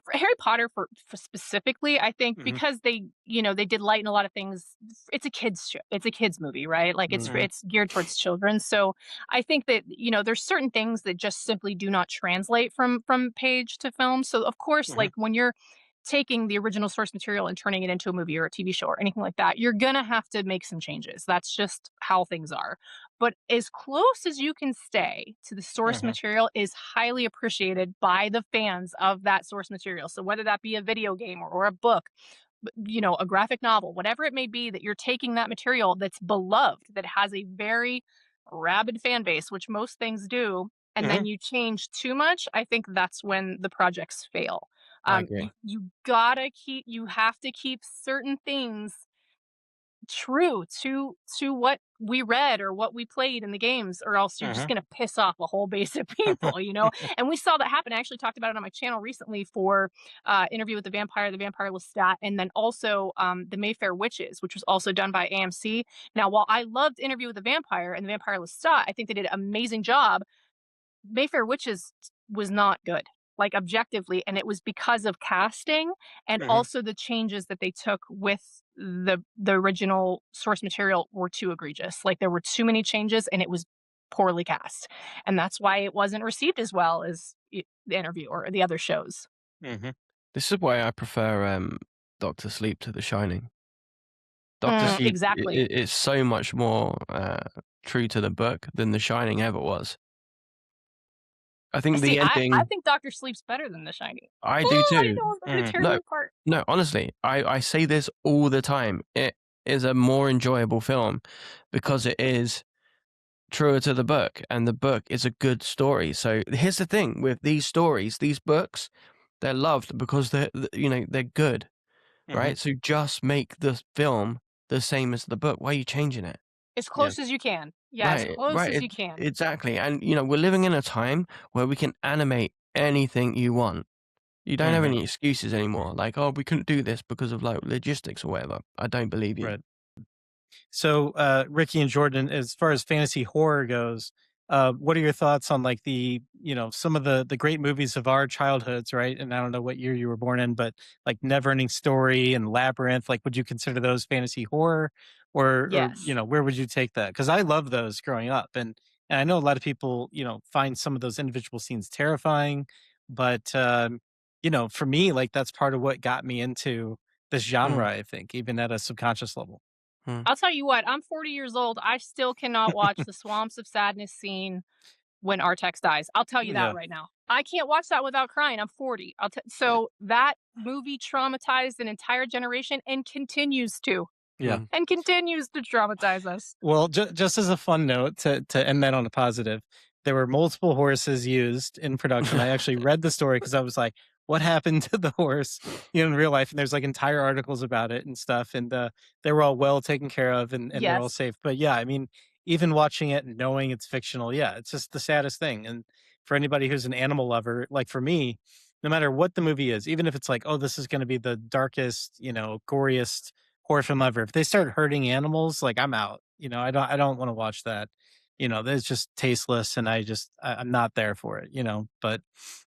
Speaker 3: For Harry Potter for specifically, I think
Speaker 1: Mhm,
Speaker 3: because they did lighten a lot of things. It's a kids show. It's a kids movie, right? Like
Speaker 1: mhm,
Speaker 3: it's geared towards children. So I think that there's certain things that just simply do not translate from page to film. So of course,
Speaker 1: mhm,
Speaker 3: like when you're taking the original source material and turning it into a movie or a TV show or anything like that, you're gonna have to make some changes. That's just how things are. But as close as you can stay to the source
Speaker 1: mhm,
Speaker 3: material is highly appreciated by the fans of that source material. So whether that be a video game or a book, a graphic novel, whatever it may be, that you're taking that material that's beloved, that has a very rabid fan base, which most things do, and then
Speaker 1: mhm,
Speaker 3: you change too much, I think that's when the projects fail.
Speaker 2: I agree.
Speaker 3: You have to keep certain things true to what we read or what we played in the games, or else you're just
Speaker 1: mhm,
Speaker 3: going to piss off a whole base of people. And we saw that happen. I actually talked about it on my channel recently for Interview with the Vampire Lestat, and then also the Mayfair Witches, which was also done by AMC. Now, while I loved Interview with the Vampire and the Vampire Lestat, I think they did an amazing job. Mayfair Witches was not good, like objectively, and it was because of casting and
Speaker 1: mhm,
Speaker 3: also the changes that they took with the original source material were too egregious. Like there were too many changes and it was poorly cast. And that's why it wasn't received as well as the Interview or the other shows.
Speaker 1: mhm.
Speaker 2: This is why I prefer Doctor Sleep to The Shining. Doctor Sleep
Speaker 3: Exactly.
Speaker 2: is so much more true to the book than The Shining ever was. I think
Speaker 3: See,
Speaker 2: the
Speaker 3: I
Speaker 2: ending.
Speaker 3: think Doctor Sleep's better than The Shining.
Speaker 2: I do
Speaker 3: Oh, I
Speaker 2: too.
Speaker 3: know I'm gonna
Speaker 1: Mhm.
Speaker 3: tear
Speaker 2: No,
Speaker 3: you apart.
Speaker 2: no, honestly, I say this all the time. It is a more enjoyable film because it is truer to the book, and the book is a good story. So here's the thing with these stories, these books, they're loved because they're good,
Speaker 1: Mhm.
Speaker 2: right? So just make the film the same as the book. Why are you changing it?
Speaker 3: As
Speaker 1: Yeah.
Speaker 3: close as you can. Yeah, as
Speaker 2: Right,
Speaker 3: close
Speaker 2: right.
Speaker 3: as you can.
Speaker 2: Exactly. And we're living in a time where we can animate anything you want. You don't have
Speaker 1: Mhm.
Speaker 2: any excuses anymore. Like, oh, we couldn't do this because of like logistics or whatever. I don't believe you.
Speaker 1: Right. So, Ricky and Jordan, as far as fantasy horror goes, what are your thoughts on like some of the great movies of our childhoods, right? And I don't know what year you were born in, but like Neverending Story and Labyrinth, like would you consider those fantasy horror, or
Speaker 3: Yes.
Speaker 1: where would you take that? Because I love those growing up, and I know a lot of people find some of those individual scenes terrifying, but for me, like that's part of what got me into this
Speaker 2: Mm,
Speaker 1: genre. I think even at a subconscious level.
Speaker 2: mm.
Speaker 3: I'll tell you what, I'm 40 years old. I still cannot watch the Swamps of Sadness scene when Artex dies. I'll tell you that
Speaker 1: Yeah.
Speaker 3: right now. I can't watch that without crying. I'm 40. So that movie traumatized an entire generation and continues to,
Speaker 1: Yeah.
Speaker 2: Mm.
Speaker 3: traumatize us.
Speaker 1: Well, just as a fun note to end that on a positive, there were multiple horses used in production. I actually read the story because I was like, "What happened to the horse?" In real life, and there's like entire articles about it and stuff, and they were all well taken care of, and they're all
Speaker 3: Yes.
Speaker 1: safe. But yeah, I mean, even watching it and knowing it's fictional, yeah, it's just the saddest thing. And for anybody who's an animal lover, like for me, no matter what the movie is, even if it's like, "Oh, this is going to be the darkest, goriest horror film ever," if they start hurting animals, like I'm out. I don't want to watch that. That's just tasteless, and I'm not there for it. But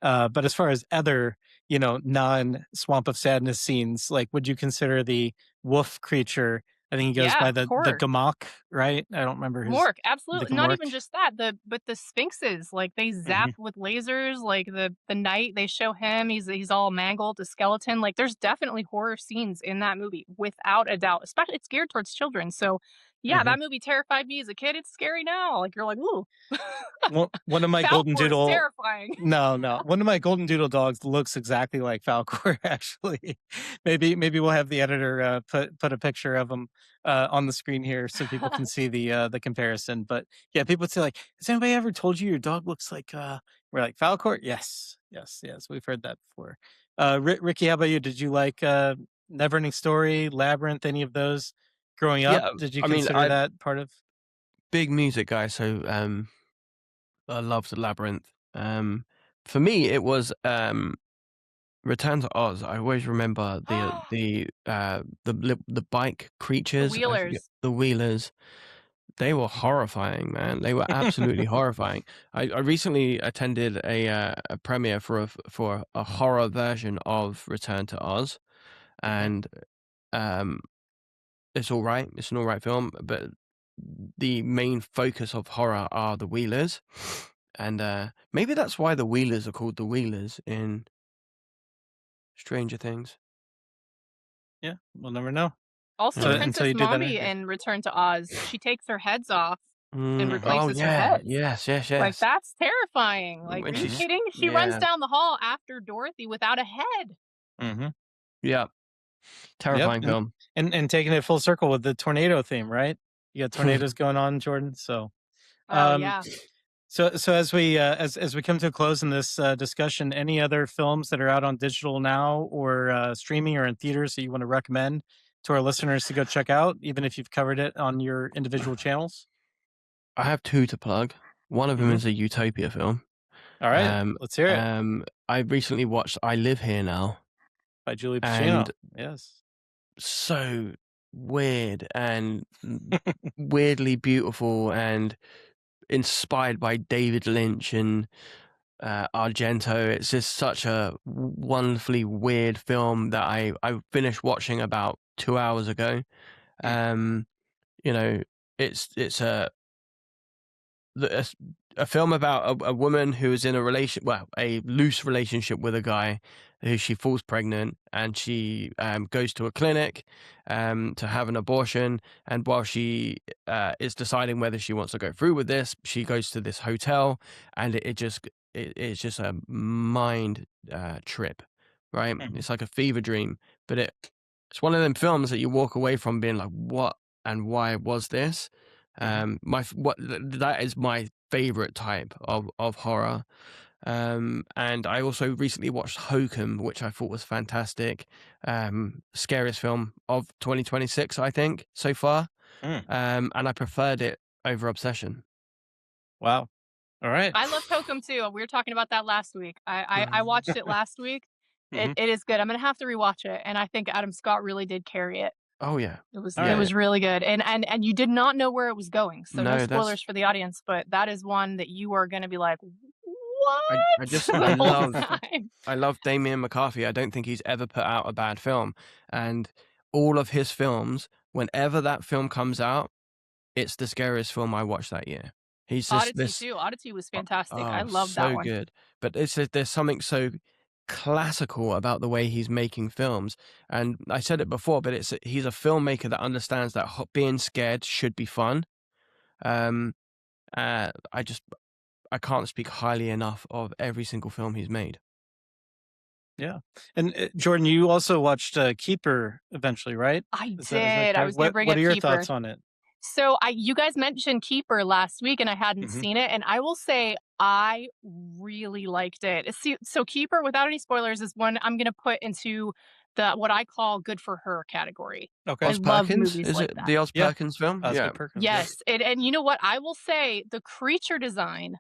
Speaker 1: as far as other, non Swamp of Sadness scenes, like would you consider the wolf creature? I think he goes
Speaker 3: Yeah,
Speaker 1: by
Speaker 3: of
Speaker 1: the
Speaker 3: course.
Speaker 1: Gamok, right? I don't remember
Speaker 3: Mork,
Speaker 1: the
Speaker 3: absolutely. Not
Speaker 1: Gamork.
Speaker 3: even just that, but the sphinxes, like they
Speaker 1: Hmm.
Speaker 3: zap with lasers, like the night they show him, he's all mangled, a skeleton. Like there's definitely horror scenes in that movie, without a doubt. Especially it's geared towards children. So Yeah, that movie terrified me as a kid. It's scary now. Like, you're like, "Ooh."
Speaker 1: One of my golden
Speaker 3: Falcor's
Speaker 1: doodle
Speaker 3: terrifying.
Speaker 1: no, one of my golden doodle dogs looks exactly like Falcor, actually. Maybe we'll have the editor, put a picture of him, on the screen here so people can see the comparison, but, yeah, people would say, like, "Has anybody ever told you your dog looks like, we're like, Falcor?" Yes. Yes, yes, we've heard that before. Ricky, how about you? Did you like, Neverending Story, Labyrinth, any of those growing up?
Speaker 2: Yeah,
Speaker 1: Did you
Speaker 2: I mean,
Speaker 1: consider
Speaker 2: I'm
Speaker 1: that part of
Speaker 2: big music guy, so I loved Labyrinth. For me, it was Return to Oz. I always remember the bike
Speaker 3: The
Speaker 2: creatures. I forget
Speaker 3: Wheelers.
Speaker 2: the Wheelers. They were horrifying, man. They were absolutely horrifying. I recently attended a premiere for a horror version of Return to Oz,
Speaker 1: Mhm.
Speaker 2: and um, it's all right. It's an all right film, but the main focus of horror are the Wheelers, and maybe that's why the Wheelers are called the Wheelers in Stranger Things.
Speaker 1: Yeah, we'll never know.
Speaker 3: Also,
Speaker 2: Oh yeah.
Speaker 1: Until
Speaker 3: Princess
Speaker 1: you do that
Speaker 3: Mommy
Speaker 1: interview.
Speaker 3: in Return to Oz, she takes their heads off and
Speaker 2: Oh
Speaker 3: replaces her
Speaker 2: yeah.
Speaker 3: heads.
Speaker 2: Yes. Yes.
Speaker 3: Like,
Speaker 2: Yes.
Speaker 3: that's terrifying. Like,
Speaker 2: When
Speaker 3: are you
Speaker 1: Mhm,
Speaker 2: she's
Speaker 3: kidding? She runs
Speaker 2: yeah.
Speaker 3: down the hall after Dorothy without a head.
Speaker 1: mhm.
Speaker 2: Yeah.
Speaker 1: Yep,
Speaker 2: Terrifying film.
Speaker 1: and taking it full circle with the tornado theme, right? You got tornadoes going on, Jordan, so,
Speaker 3: Oh,
Speaker 1: um,
Speaker 3: yeah.
Speaker 1: so as we come to a close in this, discussion, any other films that are out on digital now or, streaming or in theaters that you wanna recommend to our listeners to go check out, even if you've covered it on your individual channels?
Speaker 2: I have two to plug. One of them
Speaker 1: Mhm.
Speaker 2: is a Utopia film.
Speaker 1: Alright, let's hear it.
Speaker 2: I recently watched I Live Here Now,
Speaker 1: By Julie Pacino.
Speaker 2: and
Speaker 1: Yes.
Speaker 2: so weird and weirdly beautiful and inspired by David Lynch and Argento. It's just such a wonderfully weird film that I finished watching about 2 hours ago.
Speaker 1: Mm,
Speaker 2: Um, you know, it's a film about a woman who is in a loose relationship with a guy who she falls pregnant, and she goes to a clinic to have an abortion. And while she is deciding whether she wants to go through with this, she goes to this hotel, and it's just a mind trip, right?
Speaker 1: mhm,
Speaker 2: It's like a fever dream, but it's one of them films that you walk away from being like, what and why was this?
Speaker 1: mhm.
Speaker 2: That is my favorite type of horror. And I also recently watched Hokum, which I thought was fantastic. Scariest film of 2026, I think, so far.
Speaker 1: Mm,
Speaker 2: And I preferred it over Obsession.
Speaker 1: wow. Alright.
Speaker 3: I loved Hokum too. We were talking about that last week. I watched it last week. It
Speaker 1: Mhm.
Speaker 3: it is good. I'm gonna have to rewatch it, and I think Adam Scott really did carry it.
Speaker 2: Oh yeah,
Speaker 3: It
Speaker 2: yeah.
Speaker 1: Alright.
Speaker 3: was really good, and you did not know where it was going, so no
Speaker 2: No,
Speaker 3: spoilers
Speaker 2: that's
Speaker 3: for the audience, but that is one that you are gonna be like,
Speaker 2: I
Speaker 3: "What?"
Speaker 2: just
Speaker 3: the whole time.
Speaker 2: I love Damien McCarthy. I don't think he's ever put out a bad film, and all of his films, whenever that film comes out, it's the scariest film I watched that year. He's just
Speaker 3: Oddity
Speaker 2: this
Speaker 3: too. Oddity was fantastic. I loved that
Speaker 2: so
Speaker 3: one.
Speaker 2: good. But there's something so classical about the way he's making films. And I said it before, but he's a filmmaker that understands that being scared should be fun. Um, I just I can't speak highly enough of every single film he's made.
Speaker 1: Yeah. And, Jordan, you also watched, Keeper eventually, right?
Speaker 3: I
Speaker 1: Is that
Speaker 3: did. I
Speaker 1: correct?
Speaker 3: was gonna bring
Speaker 1: What
Speaker 3: up
Speaker 1: are your
Speaker 3: Keeper.
Speaker 1: thoughts on it?
Speaker 3: So you guys mentioned Keeper last week, and I hadn't
Speaker 1: Mhm.
Speaker 3: seen it, and I will say I really liked it. See, so Keeper, without any spoilers, is one I'm gonna put into the what I call good for her category. I
Speaker 1: Okay.
Speaker 2: Oz
Speaker 3: love
Speaker 2: Perkins?
Speaker 3: movies
Speaker 2: Is
Speaker 3: like
Speaker 2: it
Speaker 3: that.
Speaker 2: the Oz
Speaker 1: Yeah.
Speaker 2: Perkins film?
Speaker 1: Oscar
Speaker 2: Yeah.
Speaker 1: Perkins, yep.
Speaker 3: Yes, and you know what? I will say the creature design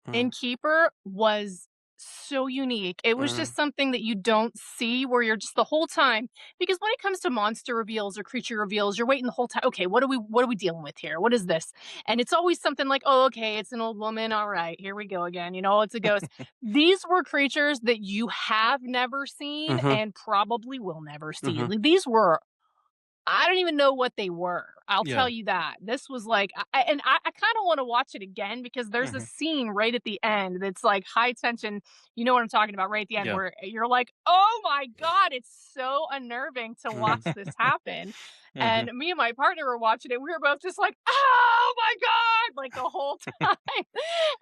Speaker 2: Mm,
Speaker 3: in Keeper was so unique. It was
Speaker 2: mm,
Speaker 3: just something that you don't see where you're just the whole time, because when it comes to monster reveals or creature reveals, you're waiting the whole time. Okay, what are we dealing with here? What is this? And it's always something like, "Oh, okay, it's an old woman. All right, here we go again. It's a ghost." These were creatures that you have never seen
Speaker 2: mhm,
Speaker 3: and probably will never see.
Speaker 2: mhm.
Speaker 3: Like, these were I don't even know what they were. I'll
Speaker 1: Yeah.
Speaker 3: tell you that. This was like, I kind of want to watch it again because there's a
Speaker 1: Mhm.
Speaker 3: scene right at the end that's like high tension. You know what I'm talking about, right at the end,
Speaker 1: Yeah.
Speaker 3: where you're like, oh my God, it's so unnerving to watch
Speaker 1: Mhm.
Speaker 3: this happen.
Speaker 1: Mhm.
Speaker 3: And me and my partner were watching it. We were both just like, oh my God, like the whole time.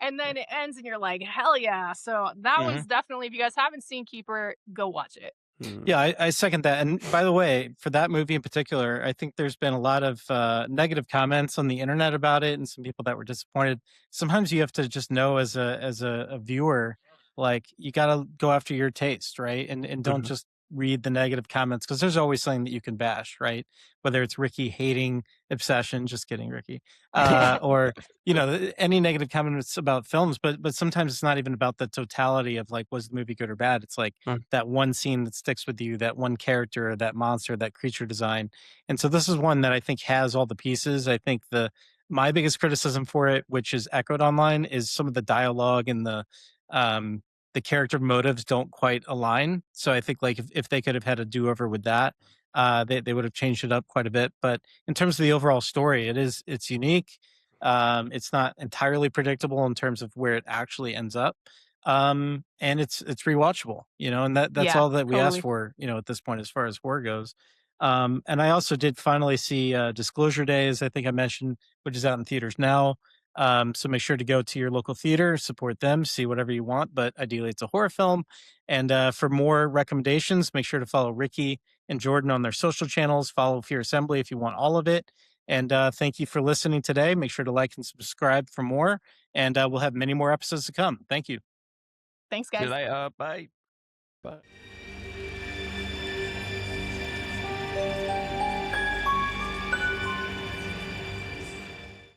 Speaker 3: And then it ends and you're like, hell yeah. So that
Speaker 1: Mhm.
Speaker 3: was definitely, if you guys haven't seen Keeper, go watch it.
Speaker 2: Mm.
Speaker 1: Yeah, I second that. And by the way, for that movie in particular, I think there's been a lot of negative comments on the internet about it, and some people that were disappointed. Sometimes you have to just know as a viewer, like you got to go after your taste, right? And don't
Speaker 2: Mhm.
Speaker 1: just read the negative comments because there's always something that you can bash, right? Whether it's Ricky hating Obsession, just kidding, Ricky, or any negative comments about films, but sometimes it's not even about the totality of like was the movie good or bad. It's like
Speaker 2: Mm.
Speaker 1: that one scene that sticks with you, that one character, that monster, that creature design. And so this is one that I think has all the pieces. I think the my biggest criticism for it, which is echoed online, is some of the dialogue and the character motives don't quite align. So I think like if they could have had a do-over with that, they would have changed it up quite a bit. But in terms of the overall story, it's unique. It's not entirely predictable in terms of where it actually ends up. And it's rewatchable, and that's
Speaker 3: Yeah,
Speaker 1: all that we ask
Speaker 3: totally.
Speaker 1: for, at this point as far as horror goes. And I also did finally see Disclosure Days, I think I mentioned, which is out in theaters now. So make sure to go to your local theater, support them, see whatever you want, but ideally it's a horror film. And for more recommendations, make sure to follow Ricky and Jordan on their social channels. Follow Fear Assembly if you want all of it. And thank you for listening today. Make sure to like and subscribe for more. And we'll have many more episodes to come. Thank you.
Speaker 3: Thanks,
Speaker 2: See you
Speaker 3: guys.
Speaker 2: later. Bye. Bye.